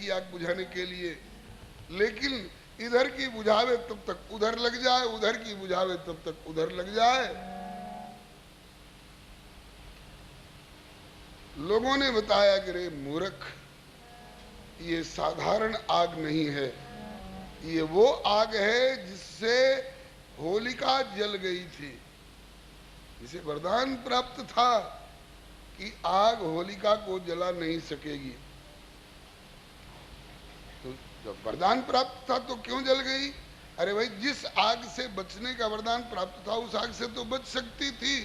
की आग बुझाने के लिए, लेकिन इधर की बुझावे तब तक उधर लग जाए, उधर की बुझावे तब तक उधर लग जाए। लोगों ने बताया कि रे मूर्ख, ये साधारण आग नहीं है, ये वो आग है जिससे होलिका जल गई थी, जिसे वरदान प्राप्त था कि आग होलिका को जला नहीं सकेगी। तो जब वरदान प्राप्त था तो क्यों जल गई? अरे भाई, जिस आग से बचने का वरदान प्राप्त था उस आग से तो बच सकती थी,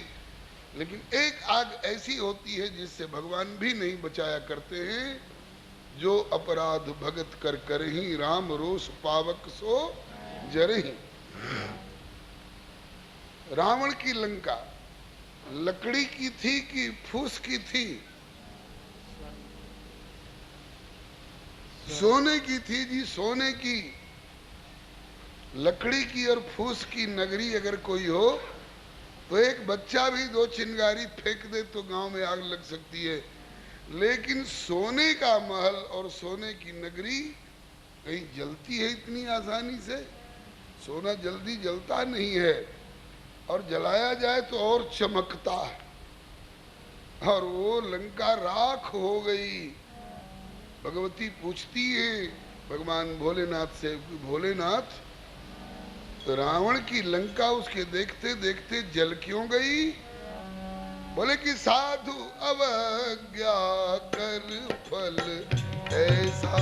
लेकिन एक आग ऐसी होती है जिससे भगवान भी नहीं बचाया करते हैं, जो अपराध भगत कर करही राम रोष पावक सो जरही। रावण की लंका लकड़ी की थी कि फूस की थी? सोने की थी जी, सोने की। लकड़ी की और फूस की नगरी अगर कोई हो तो एक बच्चा भी 2 चिंगारी फेंक दे तो गांव में आग लग सकती है, लेकिन सोने का महल और सोने की नगरी कहीं जलती है इतनी आसानी से? सोना जल्दी जलता नहीं है, और जलाया जाए तो और चमकता है। और वो लंका राख हो गई। भगवती पूछती है भगवान भोलेनाथ से, भोलेनाथ, तो रावण की लंका उसके देखते देखते जल क्यों गई? बोले कि साधु अवज्ञा कर फल ऐसा,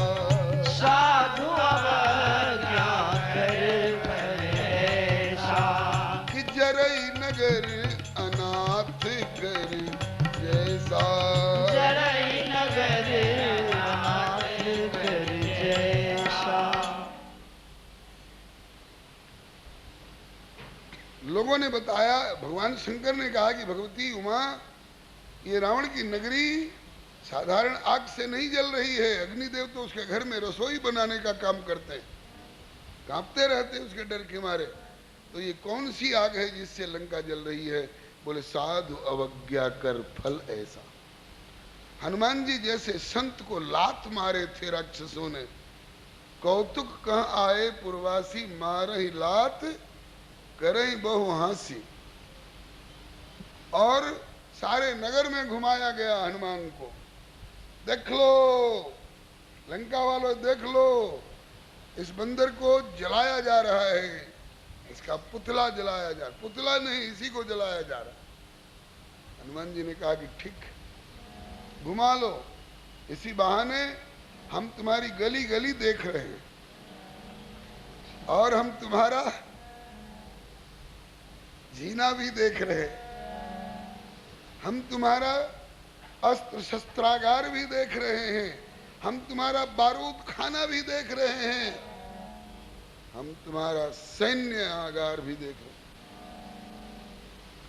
साधु अवज्ञा कर फल ऐसा, कि जरई नगर अनाथ कर जैसा, जरई नगर अनाथ कर जैसा। लोगों ने बताया, भगवान शंकर ने कहा कि भगवती उमा, ये रावण की नगरी साधारण आग से नहीं जल रही है। अग्निदेव तो उसके घर में रसोई बनाने का काम करते हैं, कांपते रहते उसके डर के मारे। तो ये कौन सी आग है जिससे लंका जल रही है? बोले साधु अवज्ञा कर फल ऐसा। हनुमान जी जैसे संत को लात मारे थे राक्षसों ने, कौतुक कह आए पुरवासी मारहि लात करें बहु हासी। और सारे नगर में घुमाया गया हनुमान को, देख लो लंका वालों, देख लो इस बंदर को जलाया जा रहा है, इसका पुतला जलाया जा रहा। पुतला नहीं, इसी को जलाया जा रहा। हनुमान जी ने कहा कि ठीक, घुमा लो, इसी बहाने हम तुम्हारी गली गली देख रहे हैं, और हम तुम्हारा जीना भी देख रहे हैं, हम तुम्हारा अस्त्र शस्त्रागार भी देख रहे हैं, हम तुम्हारा बारूद खाना भी देख रहे हैं, हम तुम्हारा सैन्य आगार भी देख रहे हैं।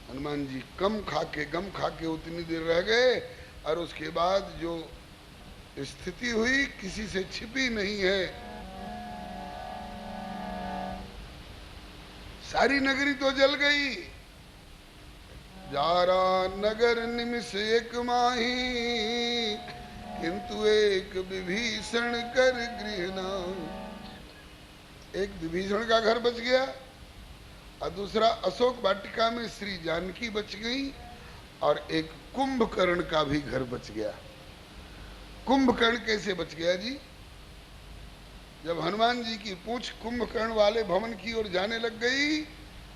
हनुमान जी गम खा के उतनी देर रह गए, और उसके बाद जो स्थिति हुई किसी से छिपी नहीं है। सारी नगरी तो जल गई। जारा नगर निमिष एक माही, किंतु एक विभीषण कर गृहना। एक विभीषण का घर बच गया, और दूसरा अशोक वाटिका में श्री जानकी बच गई, और एक कुंभकर्ण का भी घर बच गया। कुंभकर्ण कैसे बच गया जी? जब हनुमान जी की पूंछ कुंभकर्ण वाले भवन की ओर जाने लग गई,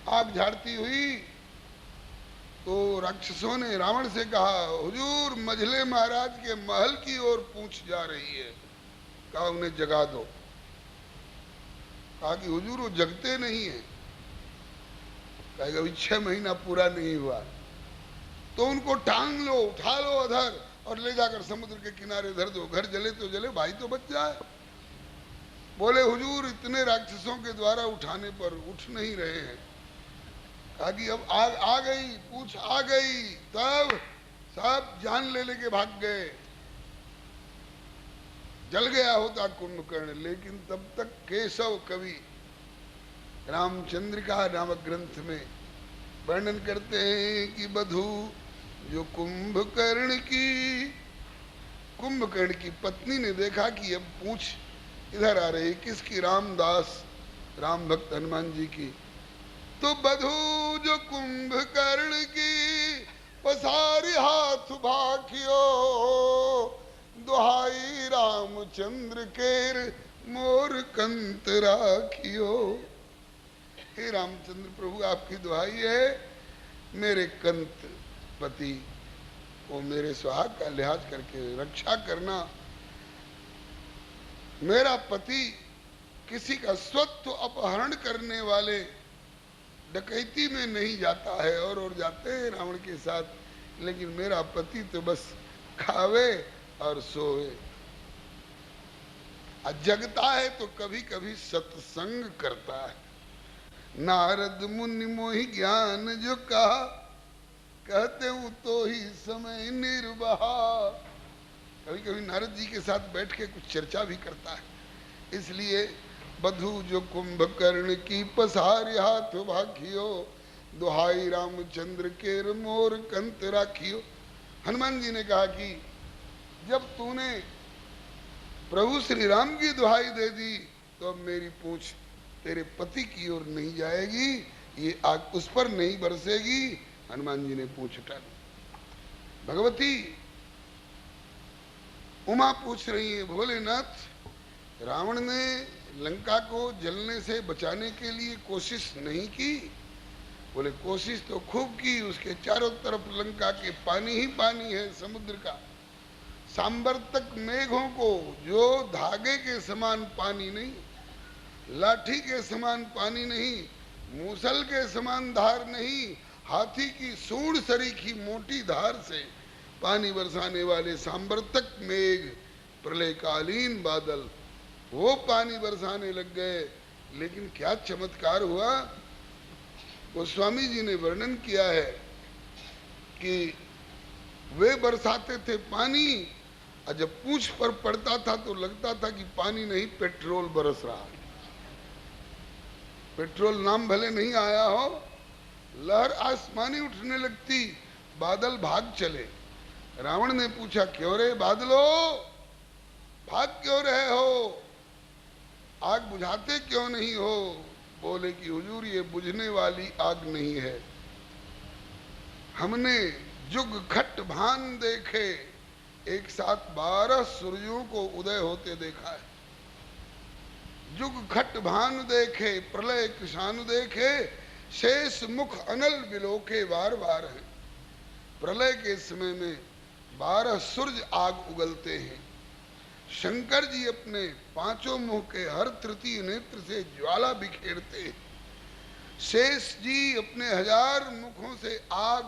आग झाड़ती हुई, तो राक्षसों ने रावण से कहा, हुजूर मझले महाराज के महल की ओर पूंछ जा रही है, कहा उन्हें जगा दो। कहा कि हुजूर वो जगते नहीं है। कहेगा अभी 6 महीना पूरा नहीं हुआ, तो उनको टांग लो, उठा लो अधर, और ले जाकर समुद्र के किनारे धर दो, घर जले तो जले, भाई तो बच जाए। बोले हुजूर इतने राक्षसों के द्वारा उठाने पर उठ नहीं रहे हैं। कहा कि अब आग आ गई, पूछ आ गई, तब सब जान ले लेके भाग गए। जल गया होता कुंभकर्ण, लेकिन तब तक केशव कवि रामचंद्रिका नामक ग्रंथ में वर्णन करते हैं कि बधू जो कुंभकर्ण की, कुंभकर्ण की पत्नी ने देखा कि अब पूंछ इधर आ रही, किसकी? रामदास, राम भक्त हनुमान जी की। तो बधू जो कुंभकर्ण की पसारी हाथ भाखियो, दुहाई रामचंद्र केर मोर कंत राखियो। हे रामचंद्र प्रभु, आपकी दुहाई है, मेरे कंत पति वो मेरे सुहाग का लिहाज करके रक्षा करना। मेरा पति किसी का स्वत्व अपहरण करने वाले डकैती में नहीं जाता है, और जाते हैं रावण के साथ, लेकिन मेरा पति तो बस खावे और सोए। जगता है तो कभी कभी सत्संग करता है। नारद मुनि मोहि ज्ञान जो कहा, कहते हूं तो ही समय निर्वाहा। कभी कभी नारद जी के साथ बैठ के कुछ चर्चा भी करता है। इसलिए बधू जो कुंभकर्ण की पसारी हाथ भाखियो, दुहाई रामचंद्र केर मोर कंत राखियो। हनुमान जी ने कहा कि जब तूने प्रभु श्री राम की दुहाई दे दी, तो अब मेरी पूंछ तेरे पति की ओर नहीं जाएगी, ये आग उस पर नहीं बरसेगी। हनुमान जी ने पूंछ उठा ली। भगवती उमा पूछ रही है, भोलेनाथ, रावण ने लंका को जलने से बचाने के लिए कोशिश नहीं की? बोले कोशिश तो खूब की, उसके चारों तरफ लंका के पानी ही पानी है, समुद्र का। सांबर्तक मेघों को जो धागे के समान पानी नहीं, लाठी के समान पानी नहीं, मूसल के समान धार नहीं, हाथी की सूंड सरीखी मोटी धार से पानी बरसाने वाले सांबर्तक मेघ, प्रलयकालीन बादल, वो पानी बरसाने लग गए। लेकिन क्या चमत्कार हुआ, गोस्वामी जी ने वर्णन किया है कि वे बरसाते थे पानी, और जब पूंछ पर पड़ता था तो लगता था कि पानी नहीं, पेट्रोल बरस रहा है। पेट्रोल नाम भले नहीं आया हो, लहर आसमानी उठने लगती, बादल भाग चले। रावण ने पूछा, क्यों रे बादलो, भाग क्यों रहे हो, आग बुझाते क्यों नहीं हो? बोले कि हुजूर, ये बुझने वाली आग नहीं है, हमने जुग खट भान देखे, एक साथ 12 सूर्यों को उदय होते देखा है। जुग खट भान देखे, प्रलय कृषानु देखे, शेष मुख अनल बिलोके वार वार है। प्रलय के समय में 12 सूर्य आग उगलते हैं। शंकर जी अपने 5 मुख के हर तृतीय नेत्र से ज्वाला बिखेरते हैं। शेष जी अपने 1000 मुखों से आग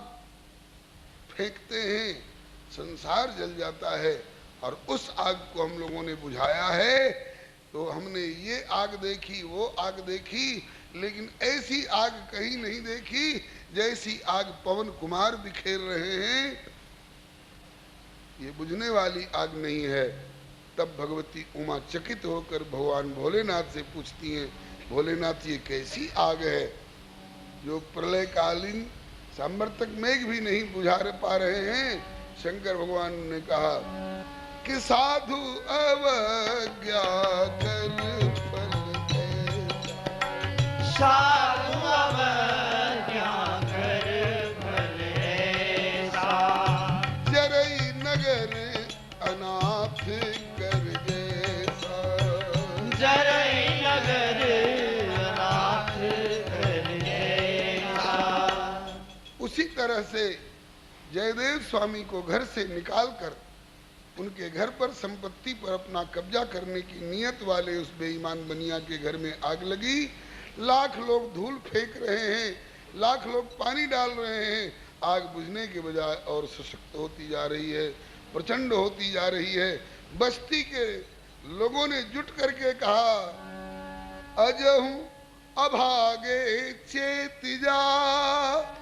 फेंकते हैं, संसार जल जाता है। और उस आग को हम लोगों ने बुझाया है। तो हमने ये आग देखी, वो आग देखी, लेकिन ऐसी आग कहीं नहीं देखी जैसी आग पवन कुमार बिखेर रहे हैं। ये बुझने वाली आग नहीं है। तब भगवती उमा चकित होकर भगवान भोलेनाथ से पूछती हैं, भोलेनाथ ये कैसी आग है जो प्रलयकालीन सांबर्तक मेघ भी नहीं बुझा पा रहे हैं? शंकर भगवान ने कहा कि साधु अवज्ञा कर फल दे, साधु अवज्ञा कर फल ऐसा, जरई नगर अनाथ कर जैसा, जरई नगर अनाथ कर जैसा। उसी तरह से जयदेव स्वामी को घर से निकालकर उनके घर पर संपत्ति पर अपना कब्जा करने की नियत वाले उस बेईमान बनिया के घर में आग लगी। लाख लोग धूल फेंक रहे हैं, लाख लोग पानी डाल रहे हैं, आग बुझने के बजाय और सशक्त होती जा रही है, प्रचंड होती जा रही है। बस्ती के लोगों ने जुट करके कहा, अजहू अभागे चेत जा,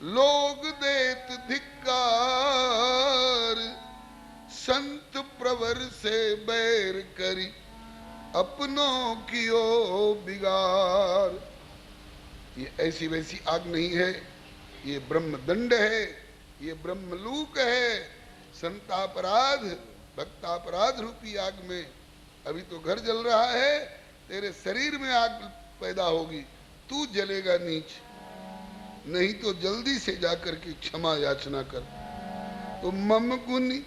लोग देत धिक्कार, संत प्रवर से बैर करी, अपनों कियो बिगार। ये ऐसी वैसी आग नहीं है, ये ब्रह्मदंड है, ये ब्रह्मलोक है। संतापराध भक्तापराध रूपी आग में अभी तो घर जल रहा है, तेरे शरीर में आग पैदा होगी, तू जलेगा नीच, नहीं तो जल्दी से जाकर के क्षमा याचना कर। तो मम गुनी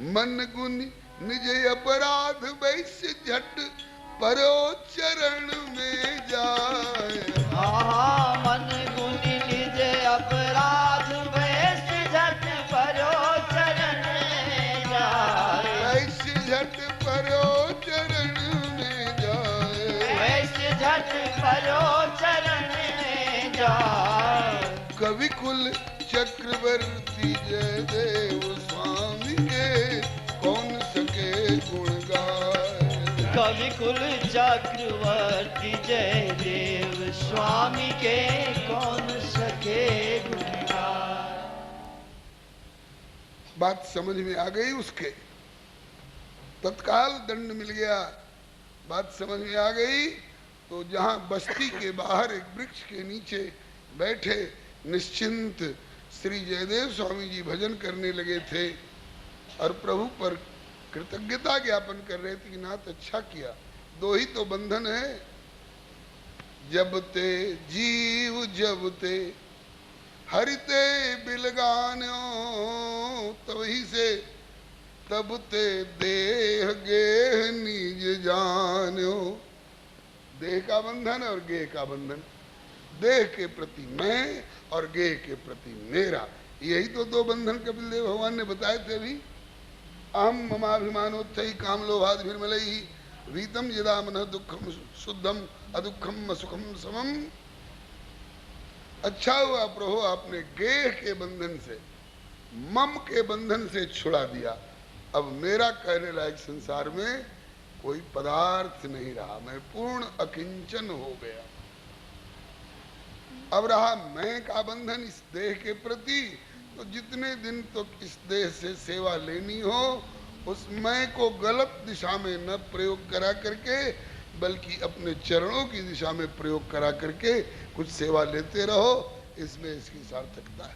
मन गुनी निज अपराध वैश्य झट परो चरण में जाए। मन गुनी निज अपराध वैश्य झट परो चरण में जाए। वैश्य झट परो चरण में जाए। वैश्य झट परो चरण में जाए। कवि कुल चक्रवर्ती जय देव स्वामी के कौन सके गुण गाए। कवि कुल चक्रवर्ती जय देव स्वामी के कौन सके गुण गाए। बात समझ में आ गई उसके, तत्काल दंड मिल गया। बात समझ में आ गई तो जहां बस्ती के बाहर एक वृक्ष के नीचे बैठे निश्चिंत श्री जयदेव स्वामी जी भजन करने लगे थे और प्रभु पर कृतज्ञता ज्ञापन कर रहे थे कि नाथ अच्छा किया, दो ही तो बंधन है, जब ते जीव जब ते हरिते बिलगान्यो, तभी से तब ते देह गेह निज जान्यो। देह का बंधन और गेह का बंधन, देह के प्रति मैं और गेह के प्रति मेरा, यही तो दो बंधन कपिल देव भगवान ने बताए थे। अभी अहम ममाभिमानोत्थई काम लोभाद निर्मलई वीतम यदा मन दुखम शुद्धम अदुखम सुखम समम। अच्छा हुआ प्रभु आपने गेह के बंधन से, मम के बंधन से छुड़ा दिया। अब मेरा कहने लायक संसार में कोई पदार्थ नहीं रहा, मैं पूर्ण अकिंचन हो गया। अब रहा मैं का बंधन इस देह के प्रति, तो जितने दिन तो इस देह से सेवा लेनी हो उस मैं को गलत दिशा में न प्रयोग करा करके बल्कि अपने चरणों की दिशा में प्रयोग करा करके कुछ सेवा लेते रहो, इसमें इसकी सार्थकता है।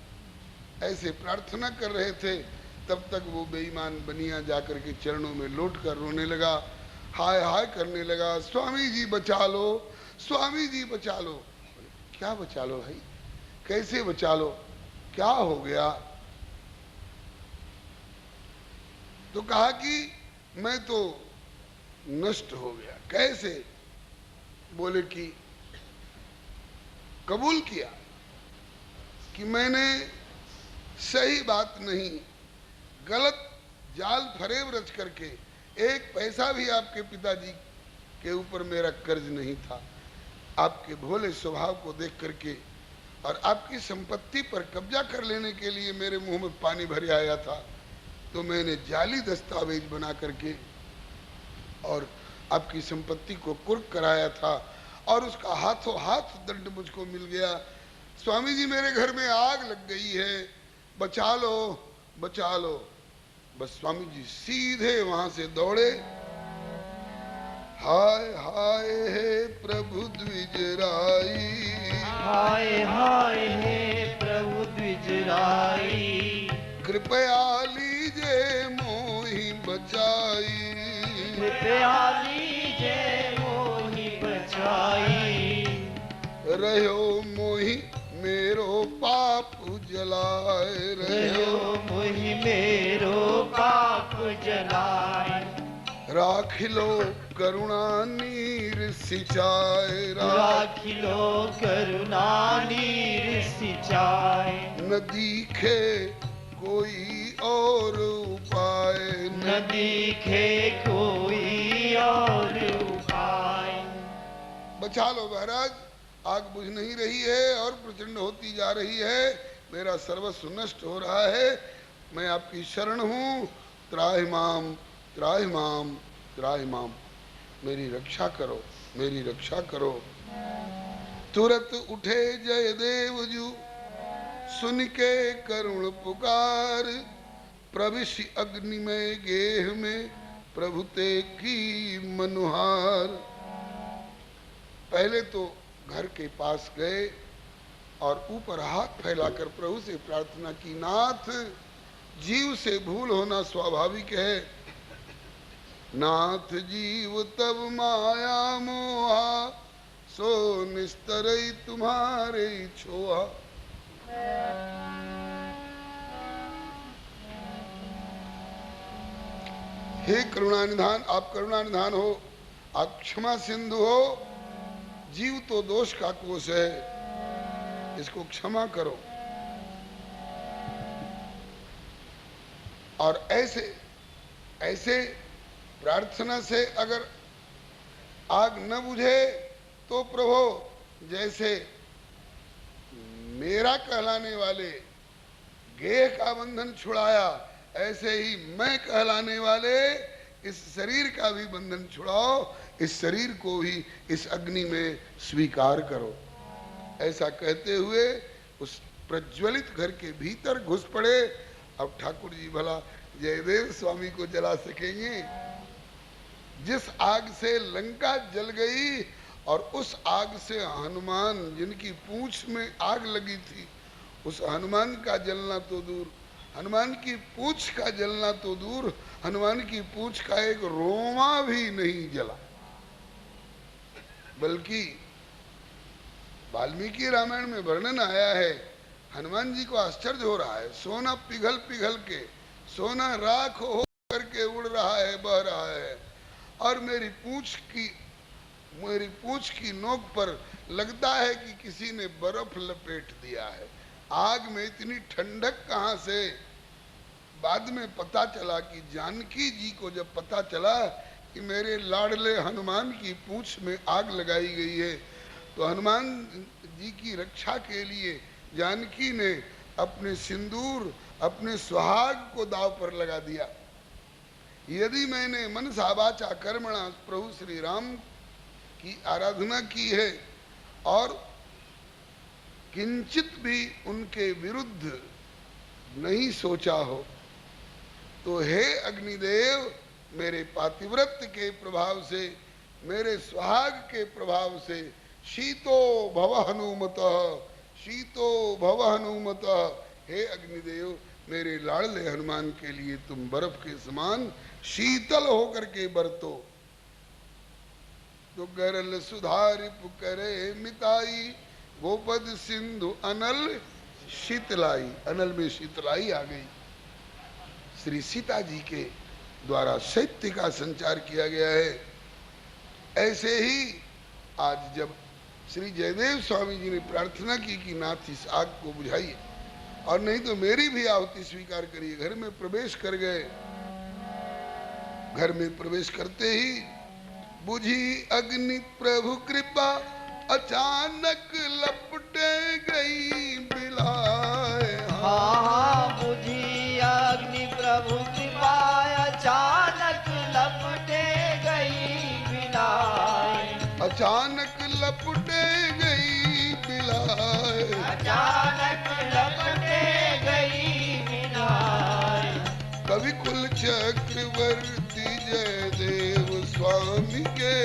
ऐसे प्रार्थना कर रहे थे, तब तक वो बेईमान बनिया जाकर के चरणों में लौट कर रोने लगा, हाय हाय करने लगा, स्वामी जी बचा लो, स्वामी जी बचा लो। क्या बचा लो भाई, कैसे बचा लो, क्या हो गया? तो कहा कि मैं तो नष्ट हो गया। कैसे? बोले कि कबूल किया कि मैंने सही बात नहीं, गलत जाल फरेब रच करके, एक पैसा भी आपके पिताजी के ऊपर मेरा कर्ज नहीं था। आपके भोले स्वभाव को देख करके और आपकी संपत्ति पर कब्जा कर लेने के लिए मेरे मुंह में पानी भर आया था, तो मैंने जाली दस्तावेज बना करके और आपकी संपत्ति को कुर्क कराया था और उसका हाथों हाथ दंड मुझको मिल गया। स्वामी जी मेरे घर में आग लग गई है, बचा लो बचा लो। बस स्वामी जी सीधे वहां से दौड़े, हाय हाय हे प्रभु द्विजराई, हाय हाय हे प्रभु द्विजराई, कृपया लीजे मोहि बचाई, कृपया लीजे मोहि बचाई, रहो मोहि मेरो पाप जलाए, रहो मोहि मेरो पाप जलाए, राखिलो करुणा नीर सिंचाए, राखिलो करुणा नीर सिंचाए, न दिखे कोई और उपाय, न दिखे कोई और उपाय। बचा लो महाराज, आग बुझ नहीं रही है और प्रचंड होती जा रही है, मेरा सर्वस्व नष्ट हो रहा है, मैं आपकी शरण हूँ, त्राहिमाम त्राहिमाम त्राहिमाम, मेरी रक्षा करो, मेरी रक्षा करो। तुरत उठे जयदेव जू, सुन के करुण पुकार, प्रविश अग्नि में गेह में प्रभु ते की मनुहार। पहले तो घर के पास गए और ऊपर हाथ फैलाकर प्रभु से प्रार्थना की, नाथ जीव से भूल होना स्वाभाविक है। नाथ जीव तब माया मोहा, सो निस्तरई तुम्हारे छोहा। हे करुणानिधान, आप करुणानिधान हो, आप क्षमा सिंधु हो। जीव तो दोष का कोष है, इसको क्षमा करो। और ऐसे ऐसे प्रार्थना से अगर आग न बुझे तो प्रभु जैसे मेरा कहलाने वाले गेह का बंधन छुड़ाया, ऐसे ही मैं कहलाने वाले इस शरीर का भी बंधन छुड़ाओ। इस शरीर को भी इस अग्नि में स्वीकार करो। ऐसा कहते हुए उस प्रज्वलित घर के भीतर घुस पड़े। अब ठाकुर जी भला जयदेव स्वामी को जला सकेंगे? जिस आग से लंका जल गई और उस आग से हनुमान, जिनकी पूंछ में आग लगी थी, उस हनुमान का जलना तो दूर, हनुमान की पूंछ का जलना तो दूर, हनुमान की पूंछ का एक रोमा भी नहीं जला। बल्कि वाल्मीकि रामायण में वर्णन आया है, हनुमान जी को आश्चर्य हो रहा है, सोना पिघल पिघल के, सोना राख हो करके उड़ रहा है, बह रहा है, और मेरी पूंछ की नोक पर लगता है कि किसी ने बर्फ लपेट दिया है। आग में इतनी ठंडक कहाँ से? बाद में पता चला कि जानकी जी को जब पता चला कि मेरे लाडले हनुमान की पूंछ में आग लगाई गई है, तो हनुमान जी की रक्षा के लिए जानकी ने अपने सिंदूर, अपने सुहाग को दाव पर लगा दिया। यदि मैंने मनसा वाचा कर्मणा प्रभु श्री राम की आराधना की है और किंचित भी उनके विरुद्ध नहीं सोचा हो, तो हे अग्निदेव, मेरे पातिव्रत के प्रभाव से, मेरे सुहाग के प्रभाव से, शीतो भव हनुमत, शीतो भव हनुमत, हे अग्निदेव, मेरे लाडले हनुमान के लिए तुम बर्फ के समान शीतल होकर के बरतो। तो गरल सुधारि पुकरे मिताई, गोपद सिंधु अनल शीतलाई। अनल में शीतलाई आ गई। श्री सीता जी के द्वारा शैत्य का संचार किया गया है। ऐसे ही आज जब श्री जयदेव स्वामी जी ने प्रार्थना की कि नाथ इस आग को बुझाइए, और नहीं तो मेरी भी आहुति स्वीकार करिए, घर में प्रवेश कर गए। घर में प्रवेश करते ही बुझी अग्नि प्रभु कृपा, अचानक लपटे गई बिलाए। हाँ, बुझी अग्नि प्रभु कृपा, अचानक लपटे गई बिलाए। अचानक लपटे गई बिलाए। अचानक लपटे गई बिलाए। कवि कुल चक्रवर्ती जयदेव स्वामी के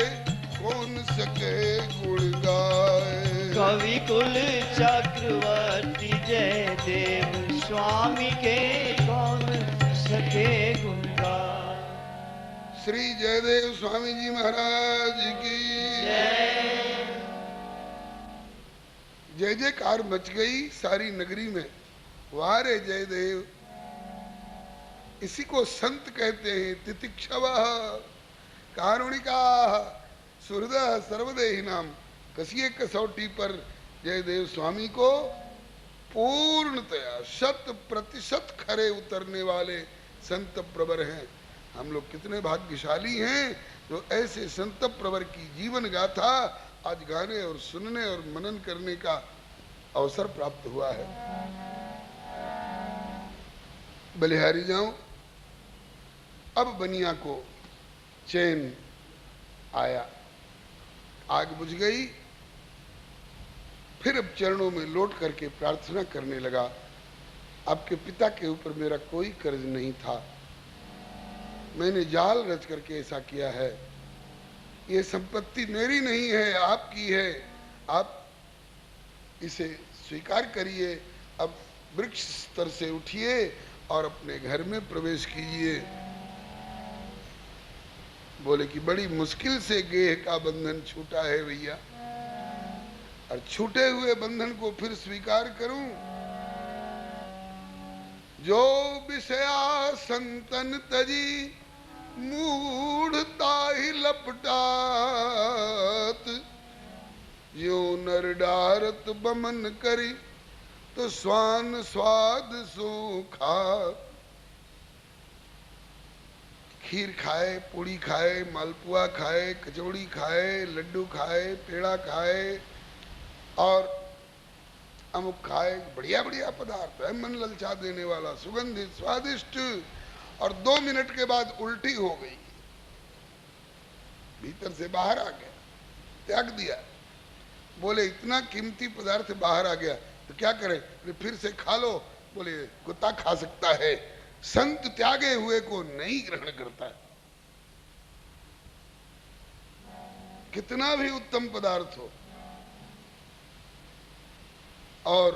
कौन सके गुण गाए। कवि कुल चक्रवर्ती जयदेव स्वामी के कौन सके गुण गाए। श्री जयदेव स्वामी जी महाराज की जय जयकार मच गई सारी नगरी में। वाह रे जयदेव, इसी को संत कहते हैं। तितिक्षव कारुणिका सुहृदः सर्वदेहि नाम। कसिए कसौटी पर जयदेव स्वामी को पूर्णतया 100% खरे उतरने वाले संत प्रवर हैं। हम लोग कितने भाग्यशाली हैं जो ऐसे संत प्रवर की जीवन गाथा आज गाने और सुनने और मनन करने का अवसर प्राप्त हुआ है। बलिहारी जाऊं, अब बनिया को चैन आया, आग बुझ गई। फिर अब चरणों में लौट करके प्रार्थना करने लगा, आपके पिता के ऊपर मेरा कोई कर्ज नहीं था, मैंने जाल रच करके ऐसा किया है, ये संपत्ति मेरी नहीं है, आपकी है, आप इसे स्वीकार करिए। अब वृक्ष स्तर से उठिए और अपने घर में प्रवेश कीजिए। बोले कि बड़ी मुश्किल से गेह का बंधन छूटा है भैया, और छूटे हुए बंधन को फिर स्वीकार करूं। जो विषया संतन तजी मूढ़ता ही लपटात, यो नर डारत बमन करी तो स्वान स्वाद सो खा। खीर खाए, पूड़ी खाए, मालपुआ खाए, कचौड़ी खाए, लड्डू खाए, पेड़ा खाए और अमुक खाए, बढ़िया बढ़िया पदार्थ है, मन ललचा देने वाला, सुगंधित, स्वादिष्ट, और 2 मिनट के बाद उल्टी हो गई, भीतर से बाहर आ गया, त्याग दिया। बोले इतना कीमती पदार्थ बाहर आ गया तो क्या करें? फिर से खा लो। बोले कुत्ता खा सकता है, संत त्यागे हुए को नहीं ग्रहण करता है। कितना भी उत्तम पदार्थ हो और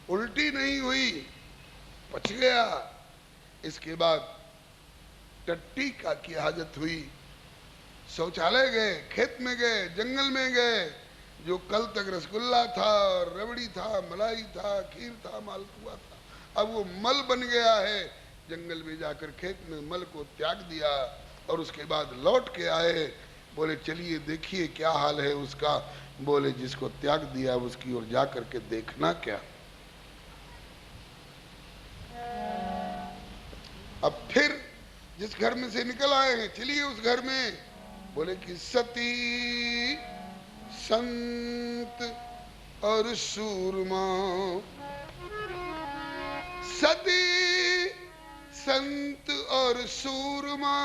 उल्टी नहीं हुई, पच गया, इसके बाद टट्टी का की हाजत हुई, शौचालय गए, खेत में गए, जंगल में गए, जो कल तक रसगुल्ला था, रबड़ी था, मलाई था, खीर था, मालपुआ था, अब वो मल बन गया है। जंगल में जाकर खेत में मल को त्याग दिया और उसके बाद लौट के आए। बोले चलिए देखिए क्या हाल है उसका। बोले जिसको त्याग दिया उसकी ओर जाकर के देखना क्या। अब फिर जिस घर में से निकल आए हैं चलिए उस घर में। बोले कि सती संत और सूरमा, सती संत और सूरमा,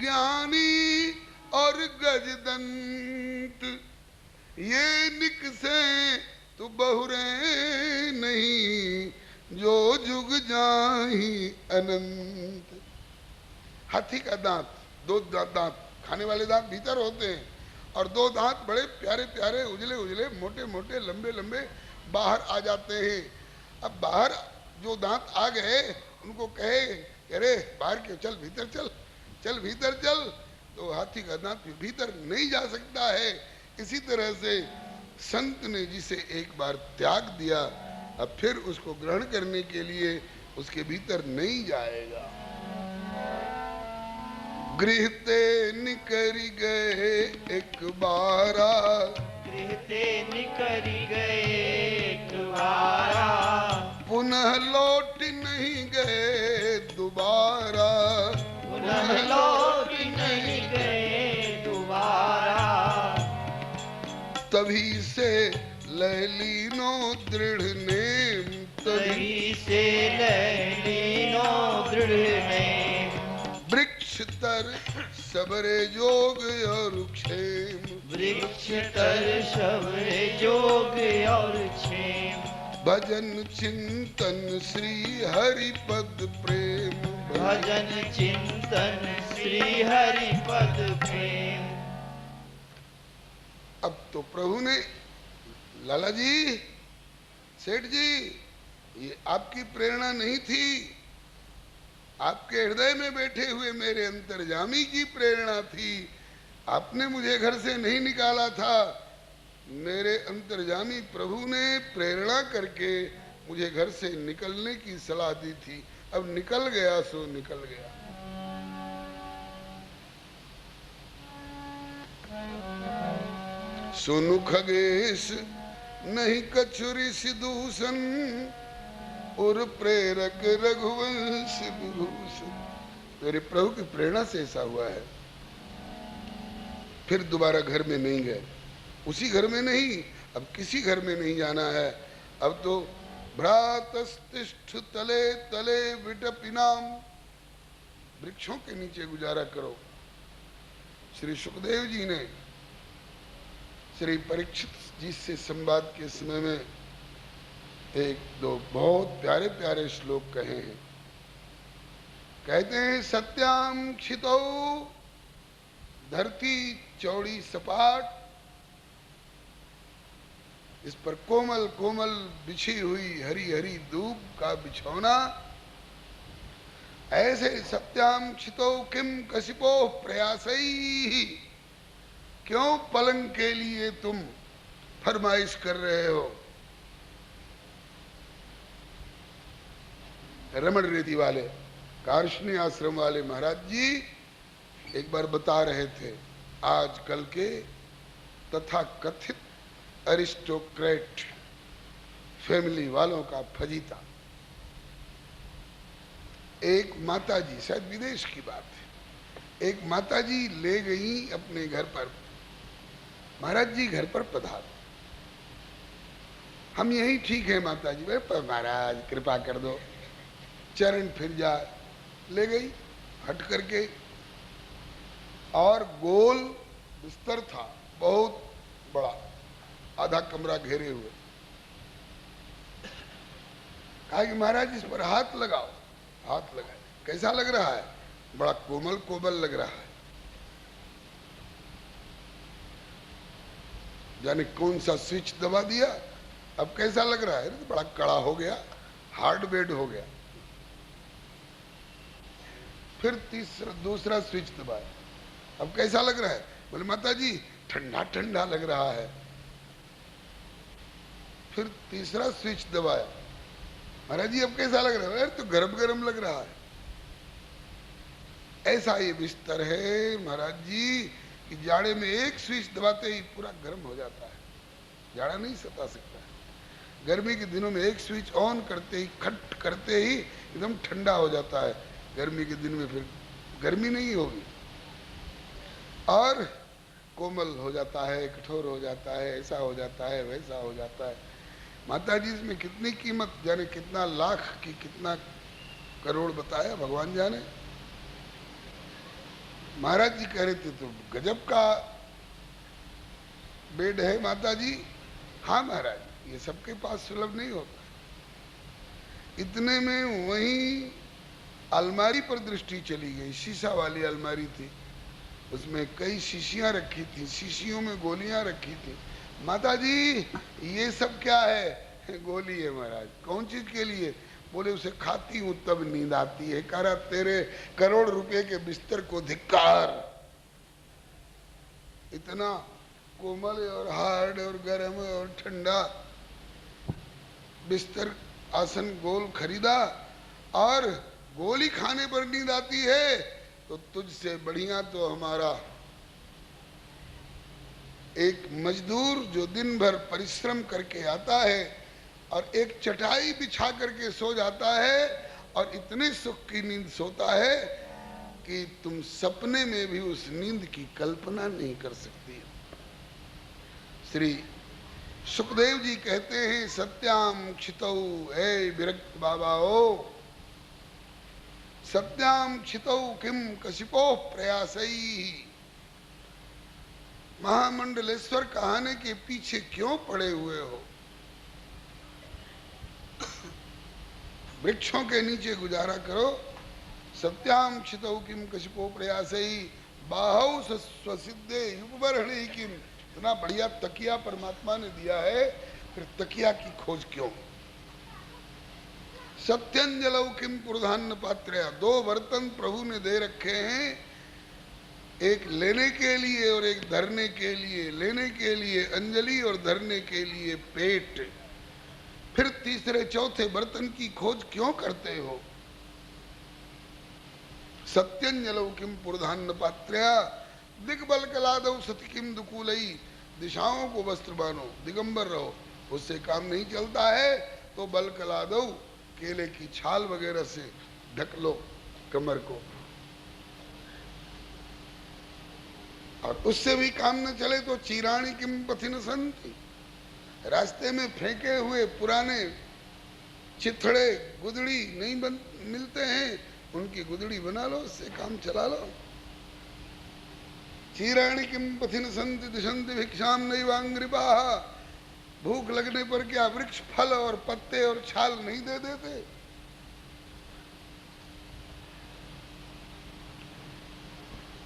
ज्ञानी और गजदंत, ये निकसे तो बहुरे नहीं, जो जुग जाही अनंत। हाथी का दांत, 2 दांत, खाने वाले दांत भीतर होते हैं और 2 दांत बड़े प्यारे प्यारे, उजले उजले, मोटे मोटे, लंबे लंबे बाहर आ जाते हैं। अब बाहर जो दांत आ गए उनको कहे अरे बाहर क्यों, चल भीतर चल, चल भीतर चल, तो हाथी का दांत भीतर नहीं जा सकता है। इसी तरह से संत ने जिसे एक बार त्याग दिया अब फिर उसको ग्रहण करने के लिए उसके भीतर नहीं जाएगा। गृहते निकरी गए एक बारा, गृहते निकरी गए एक बारा, पुनः लौट नहीं गए दोबारा, पुनः लौट नहीं गए दोबारा। तभी से लैलीनो दृढ़ नेम, तभी से लैलीनो दृढ़ नेम, वृक्ष तर सबरे जोग और क्षेम, वृक्ष तर सबरे जोग और क्षेम। भजन चिंतन श्री हरि पद प्रेम, भजन चिंतन श्री हरि पद प्रेम। अब तो प्रभु ने, लाला जी, सेठ जी, ये आपकी प्रेरणा नहीं थी, आपके हृदय में बैठे हुए मेरे अंतर्जामी की प्रेरणा थी। आपने मुझे घर से नहीं निकाला था, मेरे अंतर्जामी प्रभु ने प्रेरणा करके मुझे घर से निकलने की सलाह दी थी। अब निकल गया सो निकल गया। सुनु खगेश नहीं कछुरी सिदूषण, और प्रेरक रघुवंश विभूषण। मेरे प्रभु की प्रेरणा से ऐसा हुआ है। फिर दोबारा घर में नहीं गए, उसी घर में नहीं, अब किसी घर में नहीं जाना है। अब तो भ्रातस्तिष्ठ तले तले विटपिनाम, वृक्षों के नीचे गुजारा करो। श्री सुखदेव जी ने श्री परीक्षित जी से संवाद के समय में 1-2 बहुत प्यारे प्यारे श्लोक कहे हैं। कहते हैं सत्याम क्षितौ, धरती चौड़ी सपाट, इस पर कोमल कोमल बिछी हुई हरी हरी दूब का बिछौना, ऐसे सत्याम क्षितो किम कशिपो प्रयासई, क्यों पलंग के लिए तुम फरमाइश कर रहे हो? रमण रेती वाले कार्षणी आश्रम वाले महाराज जी एक बार बता रहे थे, आजकल के तथा कथित अरिस्टोक्रेट फैमिली वालों का फजीता। एक माताजी, शायद विदेश की बात है, एक माताजी ले गई अपने घर पर, महाराज जी घर पर पधारो, हम यही ठीक है माताजी। महाराज कृपा कर दो, चरण फिर जाए। ले गई हट करके, और गोल बिस्तर था, बहुत बड़ा, आधा कमरा घेरे हुए। कहा कि महाराज इस पर हाथ लगाओ। हाथ लगाए, कैसा लग रहा है? बड़ा कोमल कोमल लग रहा है। जाने कौन सा स्विच दबा दिया, अब कैसा लग रहा है? तो बड़ा कड़ा हो गया, हार्ड बेड हो गया। फिर दूसरा स्विच दबाया, अब कैसा लग रहा है? बोले माता जी ठंडा ठंडा लग रहा है। फिर तीसरा स्विच दबाया, महाराज जी अब कैसा लग रहा है? तो गरम गरम लग रहा है। ऐसा ये बिस्तर है महाराज जी कि जाड़े में एक स्विच दबाते ही पूरा गर्म हो जाता है, जाड़ा नहीं सता सकता है। गर्मी के दिनों में एक स्विच ऑन करते ही, खट करते ही एकदम ठंडा हो जाता है। गर्मी के दिन में फिर गर्मी नहीं होगी, और कोमल हो जाता है, कठोर हो जाता है, ऐसा हो जाता है, वैसा हो जाता है। माता जी इसमें कितनी कीमत, जाने कितना लाख की, कितना करोड़ बताया भगवान जाने। महाराज जी कह रहे थे तो गजब का बेड है माता जी। हाँ महाराज, ये सबके पास सुलभ नहीं होता। इतने में वहीं अलमारी पर दृष्टि चली गई, शीशा वाली अलमारी थी, उसमें कई शीशियां रखी थी, शीशियों में गोलियां रखी थी। माता जी ये सब क्या है? गोली है महाराज। कौन चीज के लिए? बोले उसे खाती हूं तब नींद आती है। कह रहा तेरे करोड़ रुपए के बिस्तर को धिक्कार, इतना कोमल और हार्ड और गर्म और ठंडा बिस्तर आसन गोल खरीदा, और गोली खाने पर नींद आती है, तो तुझसे बढ़िया तो हमारा एक मजदूर जो दिन भर परिश्रम करके आता है और एक चटाई बिछा करके सो जाता है, और इतने सुख की नींद सोता है कि तुम सपने में भी उस नींद की कल्पना नहीं कर सकती। श्री सुखदेव जी कहते हैं, सत्याम क्षितौ, हे विरक्त बाबा हो, सत्याम क्षितौ किम कशिपो प्रयासई। महामंडलेश्वर कहाने के पीछे क्यों पड़े हुए हो? वृक्षों के नीचे गुजारा करो। सत्याम क्षितौ किम कशिपो प्रयासई, बाहौ स्वसिद्धे युगबर्हणि किम। इतना बढ़िया तकिया परमात्मा ने दिया है, फिर तकिया की खोज क्यों? सत्यंजलौ किम पुरधान्न पात्रया। दो बर्तन प्रभु ने दे रखे हैं, एक लेने के लिए और एक धरने के लिए। लेने के लिए अंजलि और धरने के लिए पेट। फिर तीसरे चौथे बर्तन की खोज क्यों करते हो? सत्यंजलौ किम पुरधान्न पात्रया, दिग्बल कलादौ सति किम दुकूलई। दिशाओं को वस्त्र बानो, दिगंबर रहो, उससे काम नहीं चलता है तो बल कलादौ, केले की छाल वगैरह से ढक लो कमर को, और उससे भी काम न चले तो चीराणी किम पथिन संति। रास्ते में फेंके हुए पुराने चिथड़े गुदड़ी नहीं मिलते हैं, उनकी गुदड़ी बना लो, उससे काम चला लो। चीराणी किम पथिन संति दिशंति भिक्षाम नैवांग्रिपाः। भूख लगने पर क्या वृक्ष फल और पत्ते और छाल नहीं दे देते?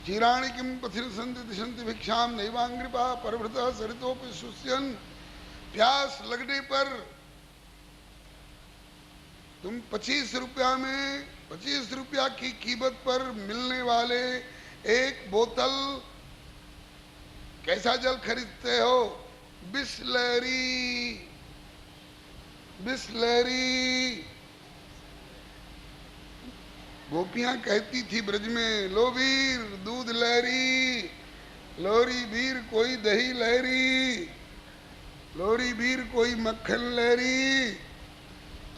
चीराणी किम पथिन संति दिशंति भिक्षाम नैवांग्रिपाः परभृतः सरितोपि शुष्यन्। प्यास लगने पर तुम 25 रुपया में 25 रुपया की कीमत पर मिलने वाले एक बोतल कैसा जल खरीदते हो? बिसलेरी। बिसलेरी। गोपियां कहती थी ब्रज में, लो वीर दूध लहरी, लोरी वीर कोई दही लहरी, लोरी वीर कोई मक्खन लहरी।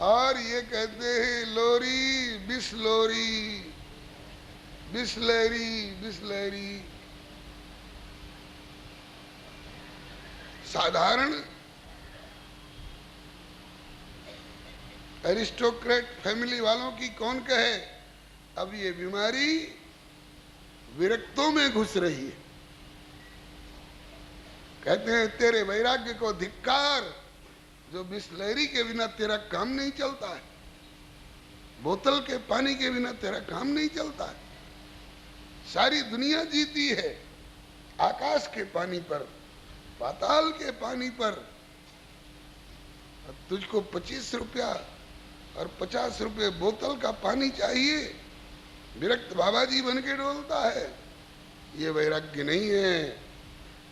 और ये कहते हैं लोरी बिसलोरी, बिसलेरी, बिसलेरी। साधारण एरिस्टोक्रेट फैमिली वालों की कौन कहे? अब ये बीमारी विरक्तों में घुस रही है। कहते हैं तेरे वैराग्य को धिक्कार, जो बिसलेरी के बिना तेरा काम नहीं चलता है, बोतल के पानी के बिना तेरा काम नहीं चलता है। सारी दुनिया जीती है आकाश के पानी पर, पाताल के पानी पर। अब तुझको 25 रुपया और 50 रुपये बोतल का पानी चाहिए, विरक्त बाबा जी बन के डोलता है। ये वैराग्य नहीं है,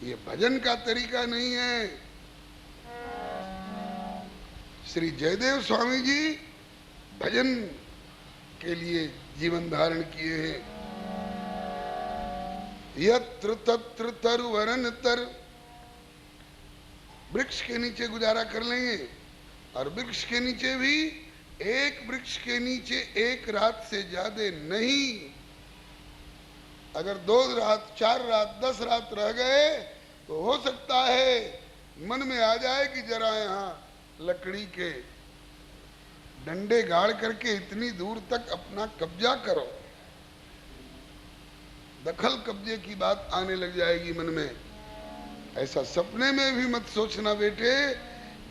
ये भजन का तरीका नहीं है। श्री जयदेव स्वामी जी भजन के लिए जीवन धारण किए हैं। यत्र तत्र तरुवरन तर, वृक्ष के नीचे गुजारा कर लेंगे, और वृक्ष के नीचे भी एक वृक्ष के नीचे एक रात से ज्यादा नहीं। अगर 2 रात 4 रात 10 रात रह गए तो हो सकता है मन में आ जाए कि जरा यहाँ लकड़ी के डंडे गाड़ करके इतनी दूर तक अपना कब्जा करो। दखल कब्जे की बात आने लग जाएगी मन में। ऐसा सपने में भी मत सोचना बेटे,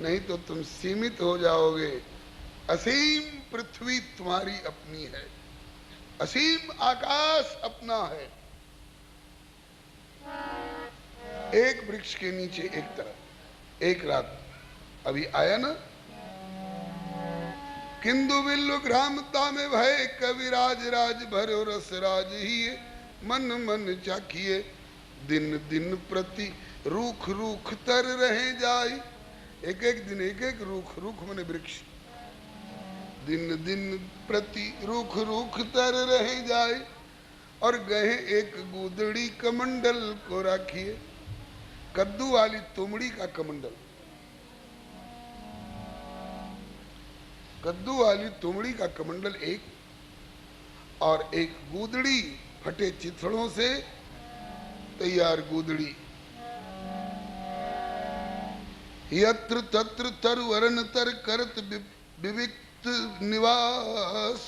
नहीं तो तुम सीमित हो जाओगे। असीम पृथ्वी तुम्हारी अपनी है, असीम आकाश अपना है। एक वृक्ष के नीचे एक तरफ एक रात। अभी आया ना, किंदु बिल्लु ग्रामता में भय कविराज राज भरो रस राज ही मन मन चाखिए, दिन दिन प्रति रूख रूख तर रहे जाई। एक एक दिन एक एक रूख, रूख मने वृक्ष, दिन दिन प्रति रूख रूख तर रहे जाए। और गए एक गुदड़ी कमंडल को राखिए, कद्दू वाली तुमड़ी का कमंडल, कद्दू वाली तुमड़ी का कमंडल एक, और एक गुदड़ी फटे चिथड़ों से तैयार गुदड़ी। यत्र तत्र तरवरन तर करत विविक्त निवास,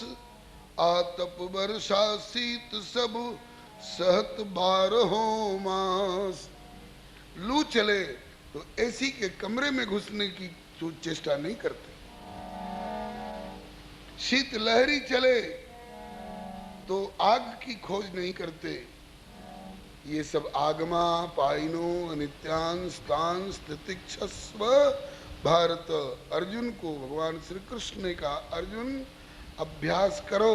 आतप वर्षा शीत सब सहत 12 मास। लू चले तो एसी के कमरे में घुसने की चेष्टा नहीं करते, शीत लहरी चले तो आग की खोज नहीं करते। ये सब आगमा पाइनो अनित्यांश तांश तितिक्षस्व भारत। अर्जुन को भगवान श्री कृष्ण ने कहा, अर्जुन अभ्यास करो,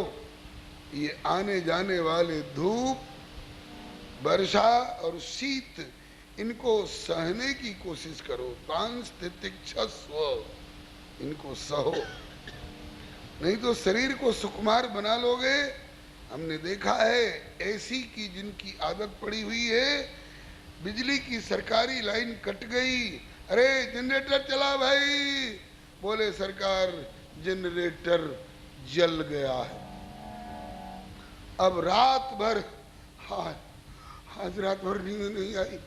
ये आने जाने वाले धूप वर्षा और शीत इनको सहने की कोशिश करो। तांश तितिक्षस्व, इनको सहो, नहीं तो शरीर को सुकुमार बना लोगे। हमने देखा है एसी की जिनकी आदत पड़ी हुई है, बिजली की सरकारी लाइन कट गई, अरे जनरेटर चला भाई, बोले सरकार जनरेटर जल गया है। अब रात भर, हाय आज रात भर नींद नहीं आई,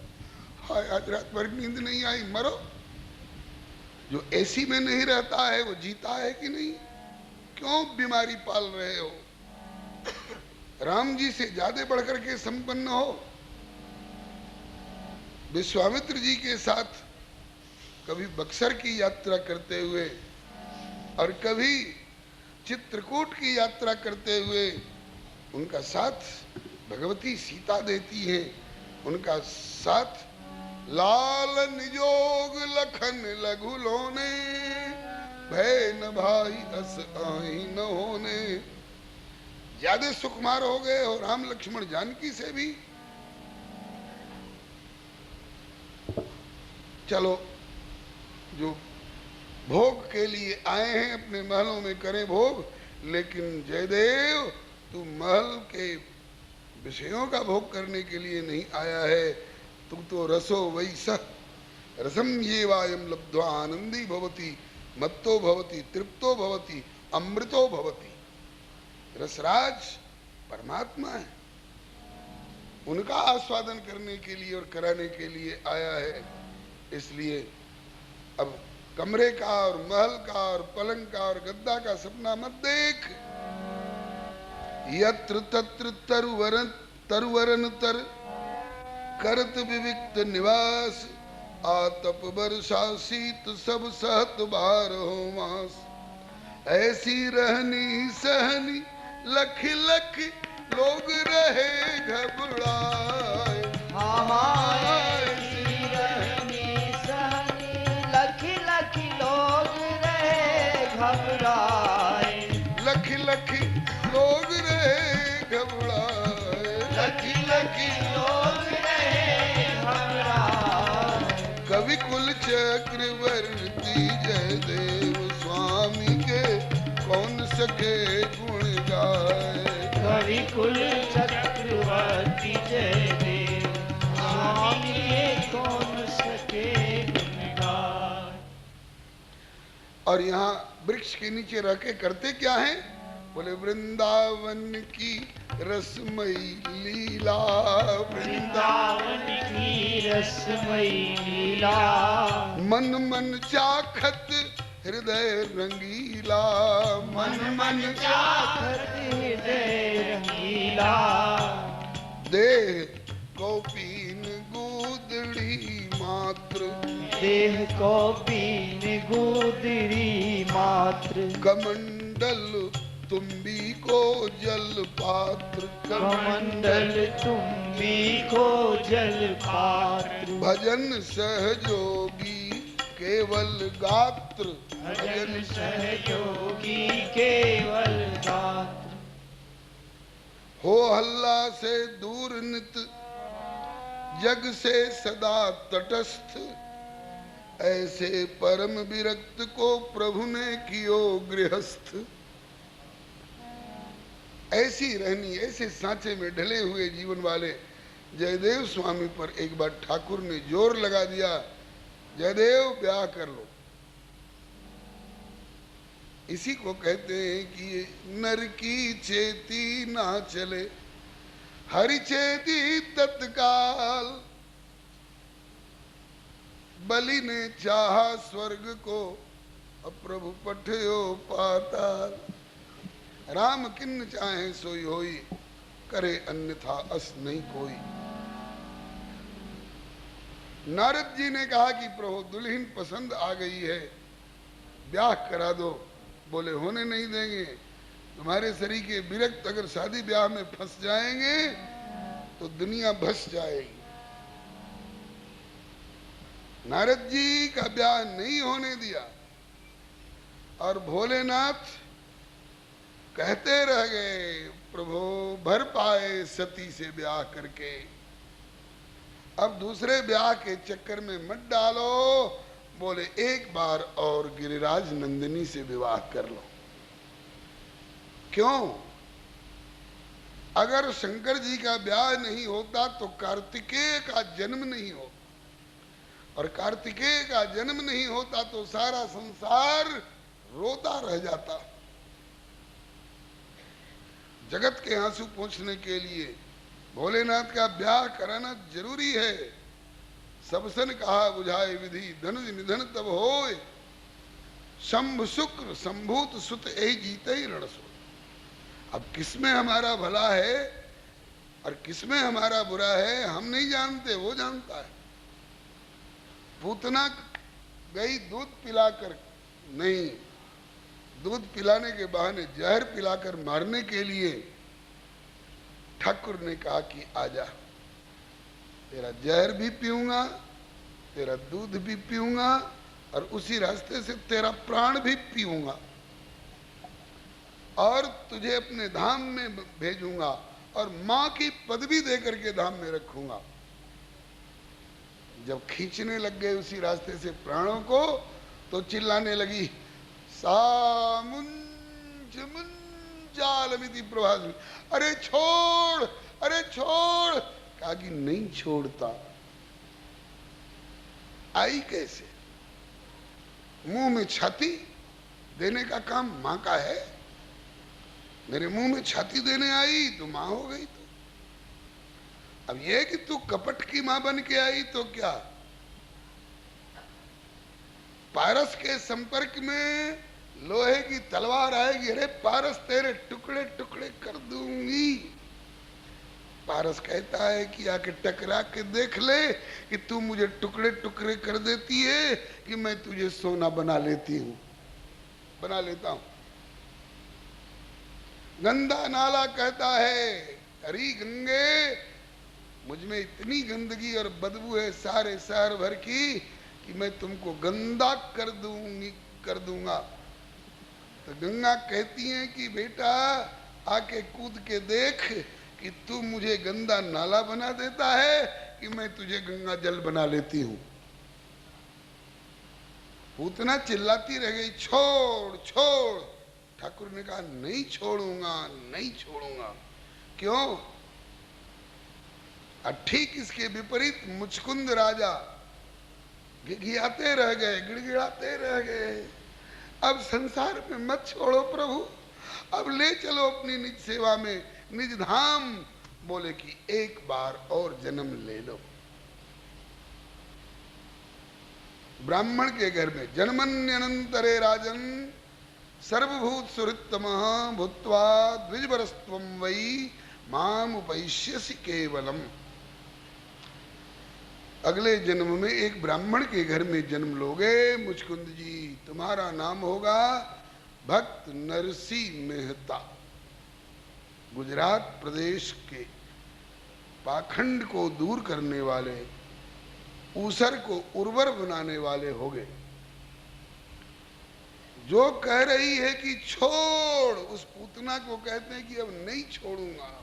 हाय आज रात भर नींद नहीं आई। मरो, जो एसी में नहीं रहता है वो जीता है कि नहीं? क्यों बीमारी पाल रहे हो? राम जी से ज्यादा बढ़कर के संपन्न हो। विश्वामित्र जी के साथ कभी बक्सर की यात्रा करते हुए और कभी चित्रकूट की यात्रा करते हुए उनका साथ भगवती सीता देती है। उनका साथ लाल निजोग लखन लघु लोने, भय न भाई अस आही न होने। ज्यादा सुकुमार हो गए और राम लक्ष्मण जानकी से भी। चलो, जो भोग के लिए आए हैं अपने महलों में करें भोग, लेकिन जयदेव तू महल के विषयों का भोग करने के लिए नहीं आया है। तू तो रसो वैसः रसम ये वायम लब्ध्वा आनंदी भवति मत्तो भवति तृप्तो भवति अमृतो भवति। रसराज परमात्मा है, उनका आस्वादन करने के लिए और कराने के लिए आया है। इसलिए अब कमरे का और महल का और पलंग का और गद्दा का सपना मत देख। यत्र तत्र तरुवरन तर करत विविक्त निवास। आतप वर्षा शीत सब सहत बारहो मास। ऐसी रहनी सहनी लख लख लोग रहे घबराए। ऐसी रहनी सहनी लख लख लोग रहे घबराए। लख लख लोग रहे घबराए। लख लख लोग रहे घबराए। कवि कुल चक्रवर्ती जयदेव स्वामी के कौन सके गुण गाए। कवि कुल चक्रवर्ती जयदेव स्वामी के कौन सके गुण गाए। और यहाँ वृक्ष के नीचे रह के करते क्या है? बोले वृंदावन की रसमयी लीला। वृंदावन की रसमयी लीला। मन मन चाखत हृदय रंगीला। मन मन चाखत हृदय रंगीला। देह को पीन गूदड़ी मात्र। देह को पीन गूदड़ी मात्र। कमंडल तुम्बी को जल पात्र। कमंडल तुम्बी को जल पात्र। भजन सहयोगी केवल गात्र। भजन सहयोगी केवल गात्र। हो हल्ला से दूर नित जग से सदा तटस्थ। ऐसे परम विरक्त को प्रभु ने कियो गृहस्थ। ऐसी रहनी, ऐसे सांचे में ढले हुए जीवन वाले जयदेव स्वामी पर एक बार ठाकुर ने जोर लगा दिया, जयदेव ब्याह कर लो। इसी को कहते हैं कि नर की चेती ना चले हरि चेती तत्काल। बलि ने चाहा स्वर्ग को अब प्रभु पठयो पाताल। राम किन्न चाहे सोई होई करे अन्यथा अस नहीं कोई। नारद जी ने कहा कि प्रभु दुल्हन पसंद आ गई है, ब्याह करा दो। बोले होने नहीं देंगे, तुम्हारे शरीर के विरक्त अगर शादी ब्याह में फंस जाएंगे तो दुनिया भस जाएगी। नारद जी का ब्याह नहीं होने दिया और भोलेनाथ कहते रह गए, प्रभु भर पाए सती से ब्याह करके, अब दूसरे ब्याह के चक्कर में मत डालो। बोले एक बार और गिरिराज नंदिनी से विवाह कर लो। क्यों? अगर शंकर जी का ब्याह नहीं होता तो कार्तिकेय का जन्म नहीं होता, और कार्तिकेय का जन्म नहीं होता तो सारा संसार रोता रह जाता। जगत के आंसू पोंछने के लिए भोलेनाथ का ब्याह कराना जरूरी है। सबसन कहा बुझाए विधि धनुज निधन तब होए। शंभ शुक्र संभूत सुत यही जीते ही रणसो। अब किसमें हमारा भला है और किसमें हमारा बुरा है हम नहीं जानते, वो जानता है। पूतना गई दूध पिलाकर, नहीं, दूध पिलाने के बहाने जहर पिलाकर मारने के लिए ठाकुर ने कहा कि आजा, तेरा जहर भी पीऊंगा, तेरा दूध भी पीऊंगा और उसी रास्ते से तेरा प्राण भी पीऊंगा और तुझे अपने धाम में भेजूंगा और मां की पदवी देकर के धाम में रखूंगा। जब खींचने लग गए उसी रास्ते से प्राणों को तो चिल्लाने लगी, सामुंज मुंजालमिति प्रभास, अरे छोड़, अरे छोड़। कहा कि नहीं छोड़ता। आई कैसे? मुंह में छाती देने का काम मां का है। मेरे मुंह में छाती देने आई तो मां हो गई। तो अब ये कि तू कपट की मां बन के आई तो क्या? पारस के संपर्क में लोहे की तलवार आएगी, अरे पारस तेरे टुकड़े टुकड़े कर दूंगी। पारस कहता है कि आके टकरा के देख ले कि तू मुझे टुकड़े टुकड़े कर देती है कि मैं तुझे सोना बना लेती हूं, बना लेता हूं। गंदा नाला कहता है, अरे गंगे मुझ में इतनी गंदगी और बदबू है सारे शहर भर की कि मैं तुमको गंदा कर दूंगा। तो गंगा कहती है कि बेटा आके कूद के देख कि तू मुझे गंदा नाला बना देता है कि मैं तुझे गंगा जल बना लेती हूं। पूतना चिल्लाती रह गई, छोड़ छोड़। ठाकुर ने कहा नहीं छोड़ूंगा, नहीं छोड़ूंगा। क्यों? ठीक इसके विपरीत मुचकुंद राजा गिड़गिड़ाते रह गए, गिड़गिड़ाते रह गए। अब संसार में मत छोड़ो प्रभु, अब ले चलो अपनी निज सेवा में, निज धाम। बोले कि एक बार और जन्म ले लो। ब्राह्मण के घर में जन्मन्यनंतरे राजन सर्वभूत सुहृत्तम भूत्वा द्विजवरस्त्वं वै माम उपैष्यसि केवलम। अगले जन्म में एक ब्राह्मण के घर में जन्म लोगे मुचकुंद जी। तुम्हारा नाम होगा भक्त नरसिंह मेहता। गुजरात प्रदेश के पाखंड को दूर करने वाले, ऊसर को उर्वर बनाने वाले होंगे। जो कह रही है कि छोड़, उस पूतना को कहते हैं कि अब नहीं छोड़ूंगा।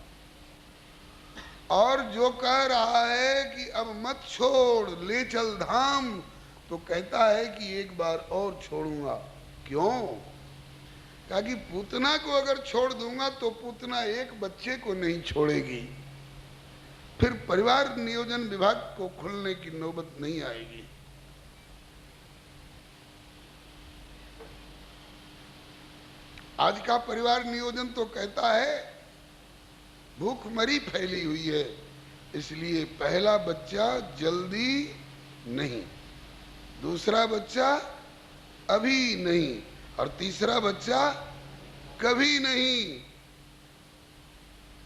और जो कह रहा है कि अब मत छोड़, ले चल धाम, तो कहता है कि एक बार और छोड़ूंगा। क्यों? कहा कि पूतना को अगर छोड़ दूंगा तो पूतना एक बच्चे को नहीं छोड़ेगी, फिर परिवार नियोजन विभाग को खुलने की नौबत नहीं आएगी। आज का परिवार नियोजन तो कहता है भूखमरी फैली हुई है, इसलिए पहला बच्चा जल्दी नहीं, दूसरा बच्चा अभी नहीं, और तीसरा बच्चा कभी नहीं।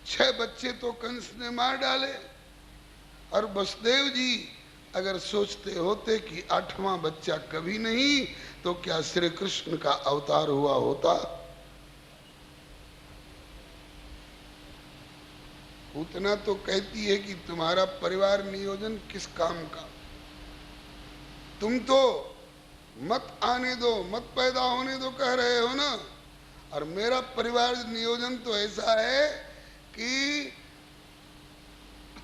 6 बच्चे तो कंस ने मार डाले। और वसुदेव जी अगर सोचते होते कि 8वां बच्चा कभी नहीं, तो क्या श्री कृष्ण का अवतार हुआ होता? उतना तो कहती है कि तुम्हारा परिवार नियोजन किस काम का? तुम तो मत आने दो, मत पैदा होने दो कह रहे हो ना। और मेरा परिवार नियोजन तो ऐसा है कि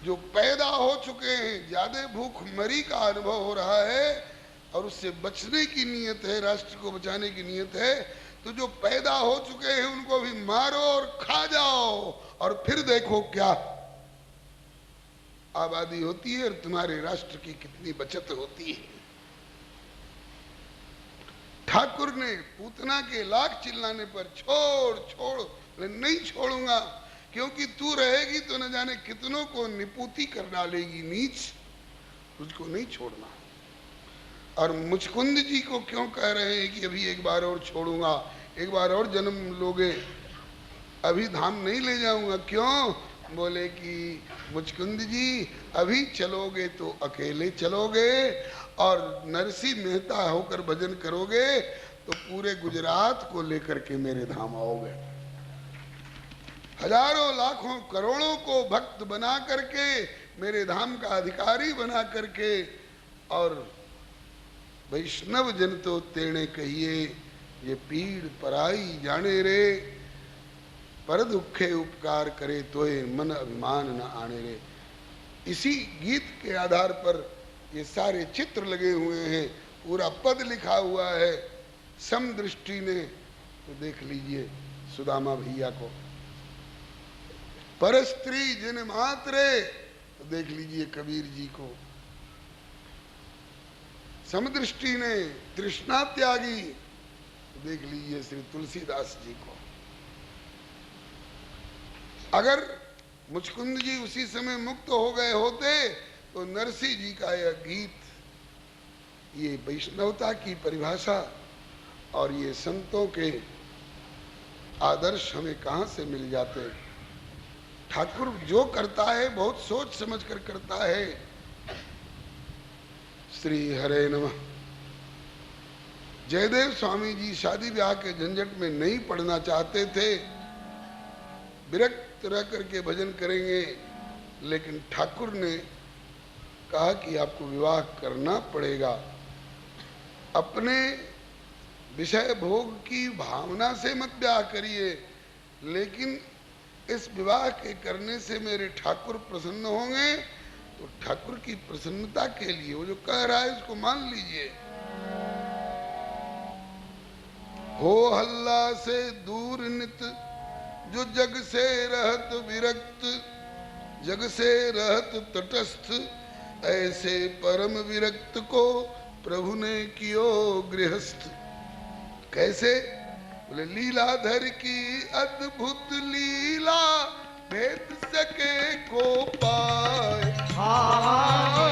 जो पैदा हो चुके हैं, ज्यादा भूखमरी का अनुभव हो रहा है और उससे बचने की नीयत है, राष्ट्र को बचाने की नीयत है, तो जो पैदा हो चुके हैं उनको भी मारो और खा जाओ, और फिर देखो क्या आबादी होती है और तुम्हारे राष्ट्र की कितनी बचत होती है। ठाकुर ने पूतना के लाख चिल्लाने पर छोड़ छोड़, नहीं छोड़ूंगा, क्योंकि तू रहेगी तो न जाने कितनों को निपुती कर डालेगी, नीच, तुझको नहीं छोड़ना। और मुचकुंद जी को क्यों कह रहे हैं कि अभी एक बार और छोड़ूंगा, एक बार और जन्म लोगे, अभी धाम नहीं ले जाऊंगा? क्यों? बोले कि मुचकुंद जी अभी चलोगे तो अकेले चलोगे, और नरसिंह मेहता होकर भजन करोगे तो पूरे गुजरात को लेकर के मेरे धाम आओगे। हजारों लाखों करोड़ों को भक्त बना करके, मेरे धाम का अधिकारी बना करके, और वैष्णव जन तो तेणे कहिए, ये पीड़ पराई जाने रे, पर दुखे उपकार करे तोए मन अभिमान न आने रे। इसी गीत के आधार पर ये सारे चित्र लगे हुए हैं, पूरा पद लिखा हुआ है समदृष्टि ने। तो देख लीजिए सुदामा भैया को, पर स्त्री जिन मात्रे, तो देख लीजिए कबीर जी को, समदृष्टि ने तृष्णा त्यागी, तो देख लीजिए श्री तुलसीदास जी को। अगर मुचकुंद जी उसी समय मुक्त हो गए होते तो नरसिंह जी का यह गीत, ये वैष्णवता की परिभाषा और ये संतों के आदर्श हमें कहां से मिल जाते। ठाकुर जो करता है बहुत सोच समझ कर करता है। श्री हरे नमः। जयदेव स्वामी जी शादी ब्याह के झंझट में नहीं पड़ना चाहते थे, विरक्त रह करके भजन करेंगे, लेकिन ठाकुर ने कहा कि आपको विवाह करना पड़ेगा। अपने विषय भोग की भावना से मत ब्याह करिए, लेकिन इस विवाह के करने से मेरे ठाकुर प्रसन्न होंगे, तो ठाकुर की प्रसन्नता के लिए वो जो कह रहा है उसको मान लीजिए। हो हल्ला से दूर नित जो जग से रहत विरक्त, जग से रहत तटस्थ, ऐसे परम विरक्त को प्रभु ने कियो गृहस्थ। कैसे? बोले लीलाधर की अद्भुत लीला भेद सके को पाए।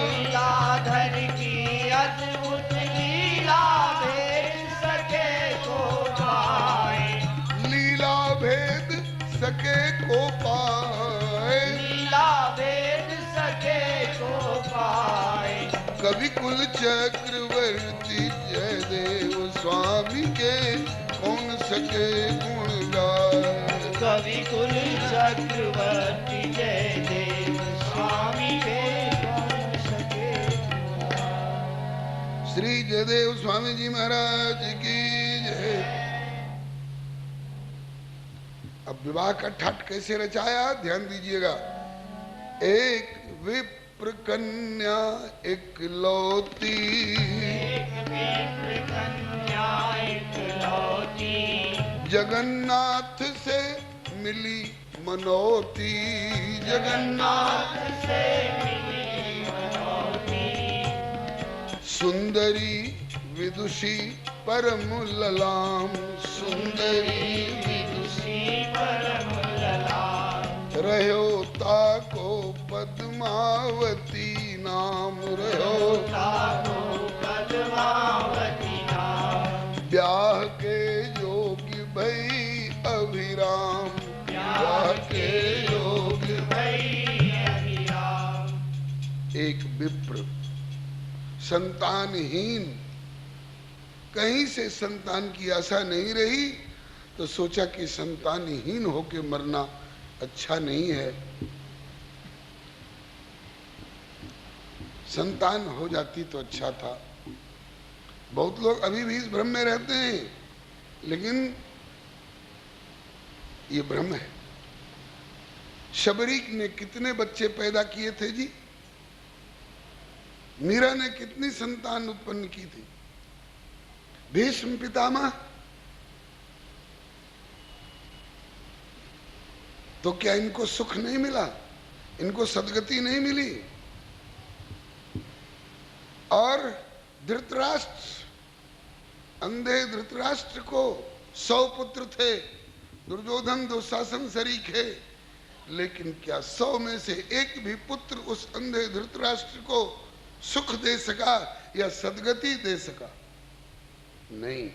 लीलाधर की अद्भुत लीला भेद सके को पाए। लीला भेद सके को पाए। लीला भेद सके को पाए। कवि कुल चक्रवर्ती जयदेव स्वामी के कौन सके गुण गाए। कवि कुल चक्रवर्ती जयदेव स्वामी के कौन सके गुण गाए। श्री जयदेव स्वामी जी महाराज की जय। अब विवाह का ठाट कैसे रचाया, ध्यान दीजिएगा। एक विप्र कन्या इकलौती, एक विप्र कन्या इकलौती, जगन्नाथ से मिली मनौती। जगन्नाथ से मिली मनौती। सुंदरी विदुषी परम ललाम। सुंदरी विदुषी परम ललाम। रहो ताको पद्मावती नाम। रहो ताको पद्मावती नाम। ब्याह के योग्य भई अभिराम। ब्याह के योग्य भई अभिराम। एक विप्र संतानहीन, कहीं से संतान की आशा नहीं रही, तो सोचा कि संतानहीन होके मरना अच्छा नहीं है, संतान हो जाती तो अच्छा था। बहुत लोग अभी भी इस भ्रम में रहते हैं, लेकिन ये भ्रम है। शबरी ने कितने बच्चे पैदा किए थे जी? मीरा ने कितनी संतान उत्पन्न की थी? भीष्म पितामह, तो क्या इनको सुख नहीं मिला? इनको सदगति नहीं मिली? और धृतराष्ट्र, अंधे धृतराष्ट्र को 100 पुत्र थे, दुर्योधन दुशासन शरीक है, लेकिन क्या 100 में से एक भी पुत्र उस अंधे धृतराष्ट्र को सुख दे सका या सदगति दे सका? नहीं।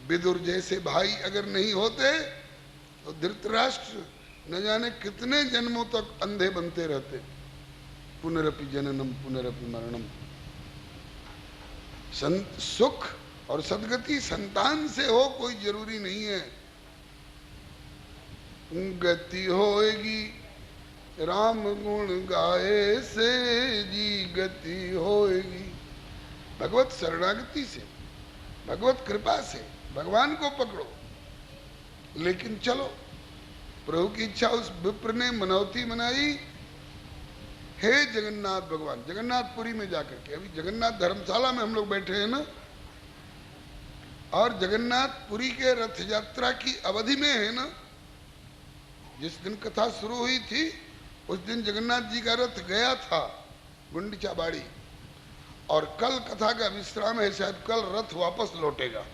विदुर जैसे भाई अगर नहीं होते तो धृतराष्ट्र न जाने कितने जन्मों तक अंधे बनते रहते। पुनरपि जननम पुनरपि मरणम। सुख और सदगति संतान से हो कोई जरूरी नहीं है। गति होएगी राम गुण गाए से जी, गति होएगी भगवत शरणागति से, भगवत कृपा से भगवान को पकड़ो। लेकिन चलो, प्रभु की इच्छा उस विप्र ने मनौती मनाई। हे जगन्नाथ भगवान, जगन्नाथपुरी में जाकर के, अभी जगन्नाथ धर्मशाला में हम लोग बैठे हैं ना, और जगन्नाथपुरी के रथ यात्रा की अवधि में है ना, जिस दिन कथा शुरू हुई थी उस दिन जगन्नाथ जी का रथ गया था गुंडीचा बाड़ी, और कल कथा का विश्राम है, शायद कल रथ वापस लौटेगा।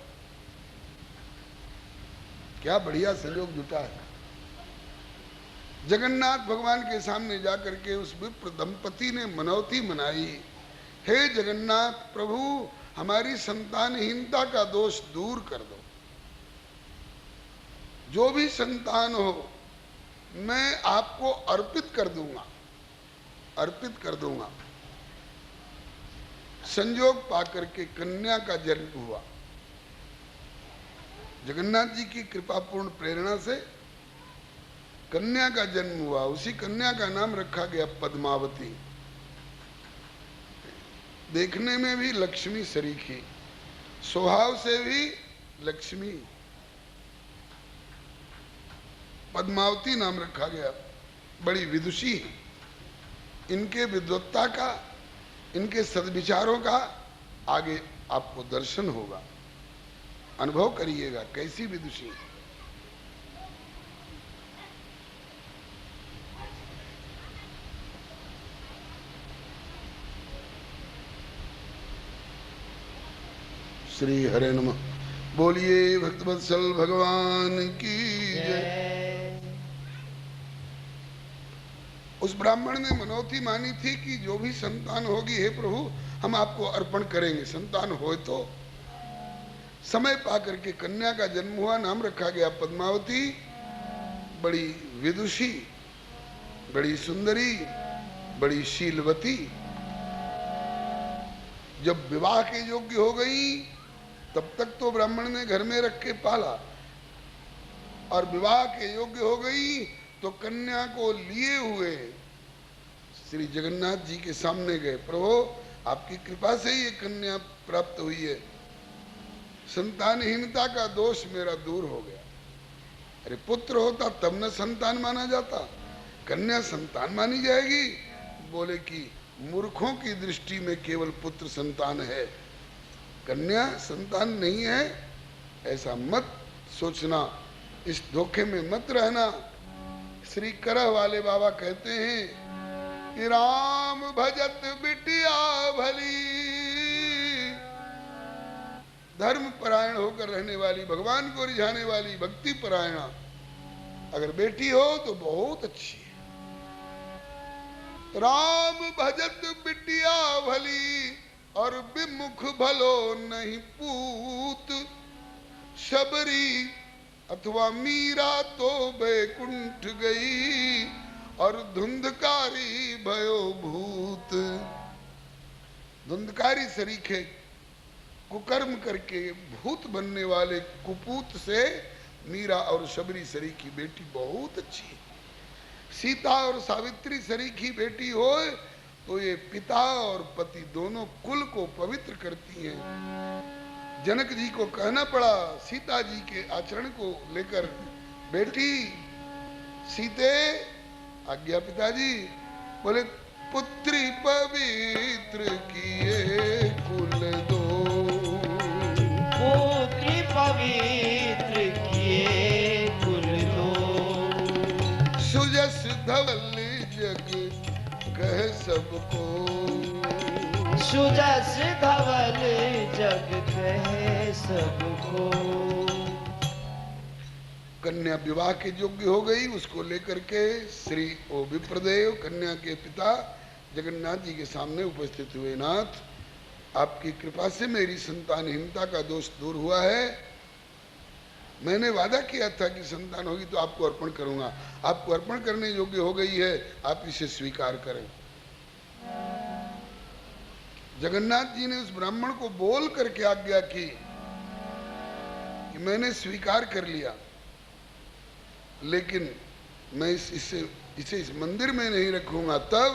क्या बढ़िया संयोग जुटा है। जगन्नाथ भगवान के सामने जाकर के उस विप्र दंपति ने मनौती मनाई। हे जगन्नाथ प्रभु, हमारी संतानहीनता का दोष दूर कर दो। जो भी संतान हो मैं आपको अर्पित कर दूंगा, अर्पित कर दूंगा। संयोग पाकर के कन्या का जन्म हुआ। जगन्नाथ जी की कृपापूर्ण प्रेरणा से कन्या का जन्म हुआ। उसी कन्या का नाम रखा गया पद्मावती। देखने में भी लक्ष्मी सरीखी, स्वभाव से भी लक्ष्मी, पद्मावती नाम रखा गया। बड़ी विदुषी है। इनके विद्वत्ता का, इनके सद्विचारों का आगे आपको दर्शन होगा, अनुभव करिएगा कैसी विदुषी। श्री हरे नमः। बोलिए भक्तवत्सल भगवान की जय। उस ब्राह्मण ने मनौती मानी थी कि जो भी संतान होगी हे प्रभु हम आपको अर्पण करेंगे। संतान हो तो समय पाकर के कन्या का जन्म हुआ, नाम रखा गया पद्मावती। बड़ी विदुषी, बड़ी सुंदरी, बड़ी शीलवती। जब विवाह के योग्य हो गई तब तक तो ब्राह्मण ने घर में रख के पाला, और विवाह के योग्य हो गई तो कन्या को लिए हुए श्री जगन्नाथ जी के सामने गए। प्रभु आपकी कृपा से ही ये कन्या प्राप्त हुई है, संतानहीनता का दोष मेरा दूर हो गया। अरे पुत्र होता तब न संतान माना जाता, कन्या संतान मानी जाएगी। बोले कि मूर्खों की दृष्टि में केवल पुत्र संतान है, कन्या संतान नहीं है, ऐसा मत सोचना, इस धोखे में मत रहना। श्री करह वाले बाबा कहते हैं कि राम भजत बिटिया भली, धर्म परायण होकर रहने वाली, भगवान को रिझाने वाली, भक्ति परायणा अगर बेटी हो तो बहुत अच्छी है। राम भजत बिटिया भली और विमुख भलो नहीं पूत, शबरी अथवा मीरा तो बैकुंठ गई और धुंधकारी भयो भूत। धुंधकारी सरीखे कुकर्म करके भूत बनने वाले कुपूत से मीरा और शबरी सरीखी बेटी बहुत अच्छी है। सीता और सावित्री सरीखी बेटी हो तो ये पिता और पति दोनों कुल को पवित्र करती हैं। जनक जी को कहना पड़ा सीता जी के आचरण को लेकर, बेटी सीते, आज्ञा पिताजी। बोले पुत्री पवित्र किए कुल दो, पुत्री पवित्र किए कुल दो, सुजस धवल जग कह सबको, सुजस धवल जग कहे सबको। कन्या विवाह के योग्य हो गई, उसको लेकर के श्री ओ विप्रदेव कन्या के पिता जगन्नाथ जी के सामने उपस्थित हुए। नाथ आपकी कृपा से मेरी संतानहीनता का दोष दूर हुआ है। मैंने वादा किया था कि संतान होगी तो आपको अर्पण करूंगा, आपको अर्पण करने योग्य हो गई है, आप इसे स्वीकार करें। जगन्नाथ जी ने उस ब्राह्मण को बोल करके आज्ञा की कि मैंने स्वीकार कर लिया, लेकिन मैं इसे इस मंदिर में नहीं रखूंगा। तब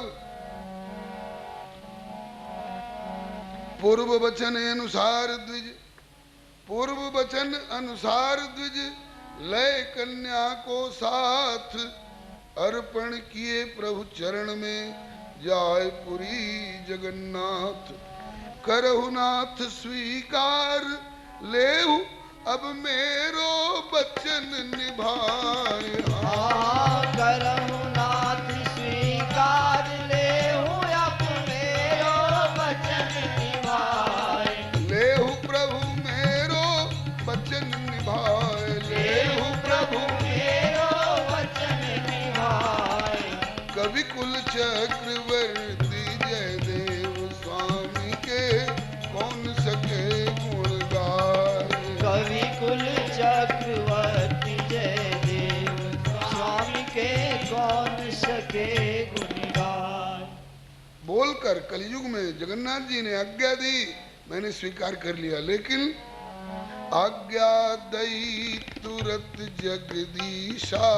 पूर्व वचन अनुसार द्विज, पूर्व वचन अनुसार द्विज, लय कन्या को साथ, अर्पण किए प्रभु चरण में, जाय पुरी जगन्नाथ। करहु नाथ स्वीकार, लेहु अब मेरो वचन निभाए। करहु नाथ स्वीकार, लेहु अब मेरो वचन निभाए। लेहु प्रभु मेरो वचन निभाए। लेहु प्रभु मेरो वचन निभाए। कवि कुल चक्रवर्ती जयदेव स्वामी के कौन सके गुण गाए। कवि कुल चक्रवर्ती जयदेव स्वामी के कौन सके गुण गाए। बोलकर कलयुग में जगन्नाथ जी ने आज्ञा दी, मैंने स्वीकार कर लिया, लेकिन आज्ञा दई तुरत जगदीशा।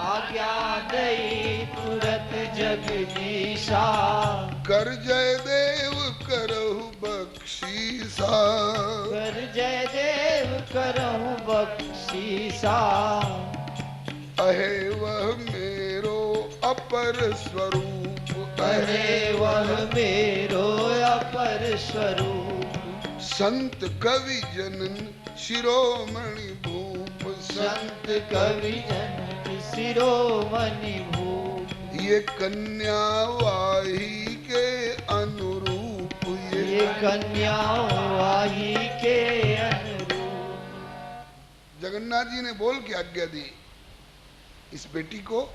आज्ञा दई तुरत जगदीशा। कर जयदेव करहु बख्शीसा। कर जयदेव करहु बख्शीसा। अहे वह मेरो अपर स्वरूप। अरे वह मेरो अपर स्वरूप। संत कवि जनन शिरोमणि भूप। संत कवि जन शिरोमणि भूप। ये कन्या वाही के अनुरूप। ये कन्या वाही के अनुरूप। जगन्नाथ जी ने बोल के आज्ञा दी, इस बेटी को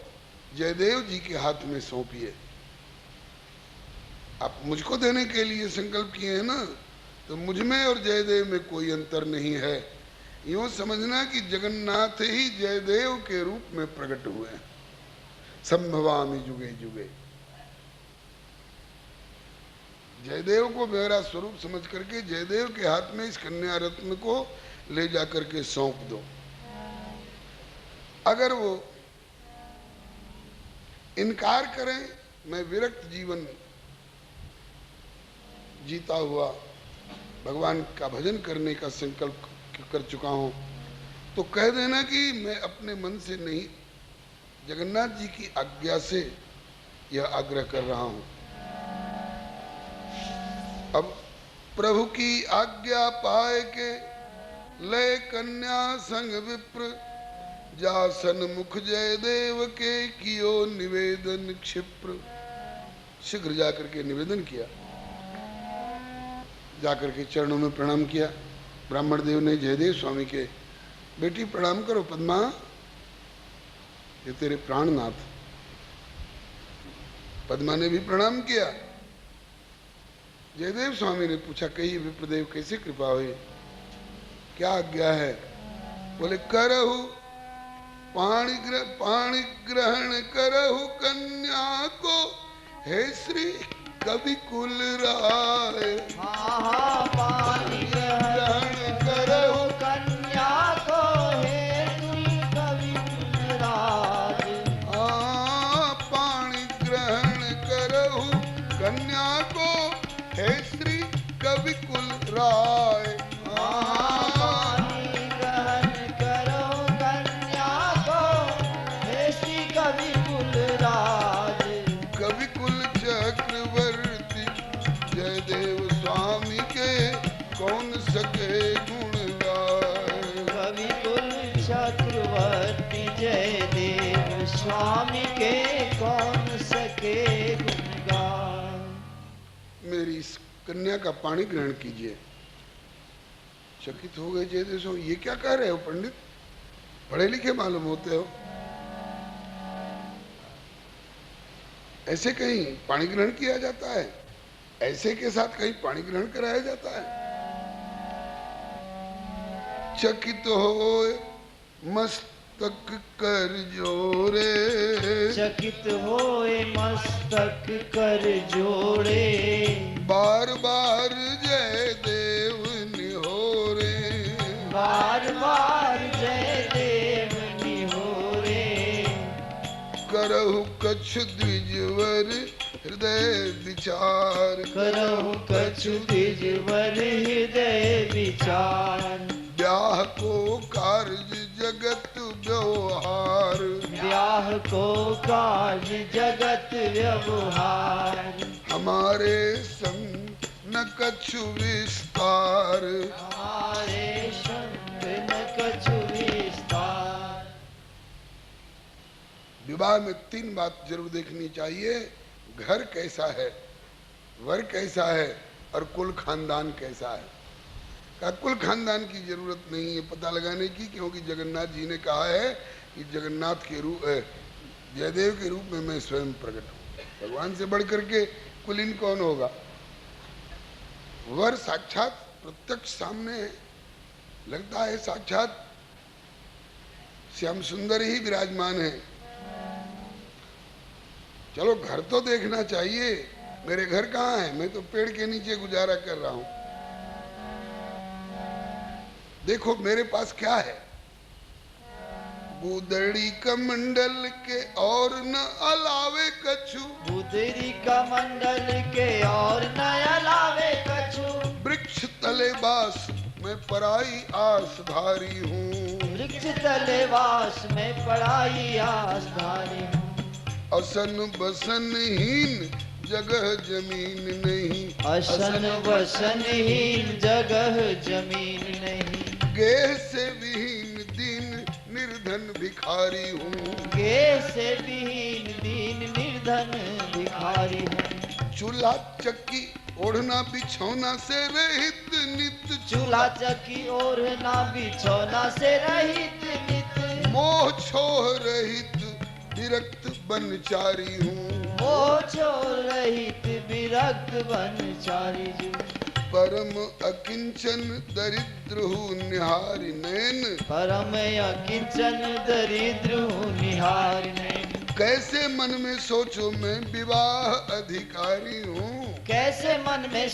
जयदेव जी के हाथ में सौंपिए। आप मुझको देने के लिए संकल्प किए हैं ना, तो मुझ में और जयदेव में कोई अंतर नहीं है। यूं समझना कि जगन्नाथ ही जयदेव के रूप में प्रकट हुए हैं। संभवामि जुगे जुगे। जयदेव को मेरा स्वरूप समझ करके जयदेव के हाथ में इस कन्या रत्न को ले जाकर के सौंप दो। अगर वो इनकार करें, मैं विरक्त जीवन जीता हुआ भगवान का भजन करने का संकल्प कर चुका हूं, तो कह देना कि मैं अपने मन से नहीं, जगन्नाथ जी की आज्ञा से यह आग्रह कर रहा हूं। अब प्रभु की आज्ञा पाए के लय कन्या संग विप्र, जासन मुख जयदेव के कियो निवेदन क्षिप्र। शीघ्र जाकर के निवेदन किया, जाकर के चरणों में प्रणाम किया। ब्राह्मण देव ने जयदेव स्वामी के, बेटी प्रणाम करो पद्मा, ये तेरे प्राणनाथ। पद्मा ने भी प्रणाम किया। जयदेव स्वामी ने पूछा, कही विप्रदेव कैसे कृपा हुई, क्या आज्ञा है? बोले करहु पाणी ग्रहण करहु कन्या को, हे श्री कवि कुल राय। पाणी ग्रहण करहु कन्या को, हे श्री कवि कुल राय। पाणी ग्रहण करहु कन्या को, हे श्री कवि कुल राय। पाणी ग्रहण करहु कन्या को, हे श्री कवि कुल राज। कवि कुल चक्रवर्ती जयदेव स्वामी के कौन सके गुण गाए। कवि कुल चक्रवर्ती जयदेव स्वामी के कौन सके गुण गाए। मेरी इस कन्या का पानी ग्रहण कीजिए। चकित हो गए जयदेव स्वामी, ये क्या कह रहे हो पंडित, पढ़े लिखे मालूम होते हो, ऐसे कहीं पानी ग्रहण किया जाता है? ऐसे के साथ कहीं पानी ग्रहण कराया जाता है? चकित होए मस्तक कर जोरे। चकित होए मस्तक कर जोड़े। बार बार जयदेव निहोरे। बार बार जयदेव निहोरे। करहु कछ द्विजवर हृदय विचार। करहु कछु द्विजवर हृदय विचार। ब्याह को कार्य जगत व्यवहार। ब्याह को कार्य जगत व्यवहार। हमारे संग न कछु विस्तार। हमारे संग न कछु विस्तार। विवाह में 3 बात जरूर देखनी चाहिए। घर कैसा है, वर कैसा है और कुल खानदान कैसा है। का कुल खानदान की जरूरत नहीं है पता लगाने की, क्योंकि जगन्नाथ जी ने कहा है कि जगन्नाथ के रूप जयदेव के रूप में मैं स्वयं प्रकट हूँ। भगवान से बढ़ करके कुलीन कौन होगा। वर साक्षात प्रत्यक्ष सामने है, लगता है साक्षात श्याम सुंदर ही विराजमान है। चलो घर तो देखना चाहिए, मेरे घर कहाँ है, मैं तो पेड़ के नीचे गुजारा कर रहा हूं। देखो मेरे पास क्या है। गुदड़ी कमंडल के और न अलावे कछु। गुदरी कमंडल के और न अलावे कछु। वृक्ष तले बास मैं पराई आस धारी हूँ। वृक्ष तले वास में पढ़ाई आस धारी हूँ। असन बसनहीन जगह जमीन नहीं। असन वसनहीन जगह जमीन नहीं। गेह से विहीन दीन निर्धन भिखारी हूँ। गेह से विहीन दीन निर्धन भिखारी हूँ। चूल्हा चक्की ओढ़ना बिछौना से रहित नित। चूल्हा चक्की ओढ़ना बिछौना से रहित नित। मोह छोह रहित विरक्त बनचारी हूँ। मोह छोह रहित विरक्त बनचारी हूँ। परम अकिंचन दरिद्र हूँ निहारी नैन। परम अकिंचन दरिद्र हूँ निहारी नैन। कैसे मन में सोचो मैं विवाह अधिकारी हूँ। कैसे मन में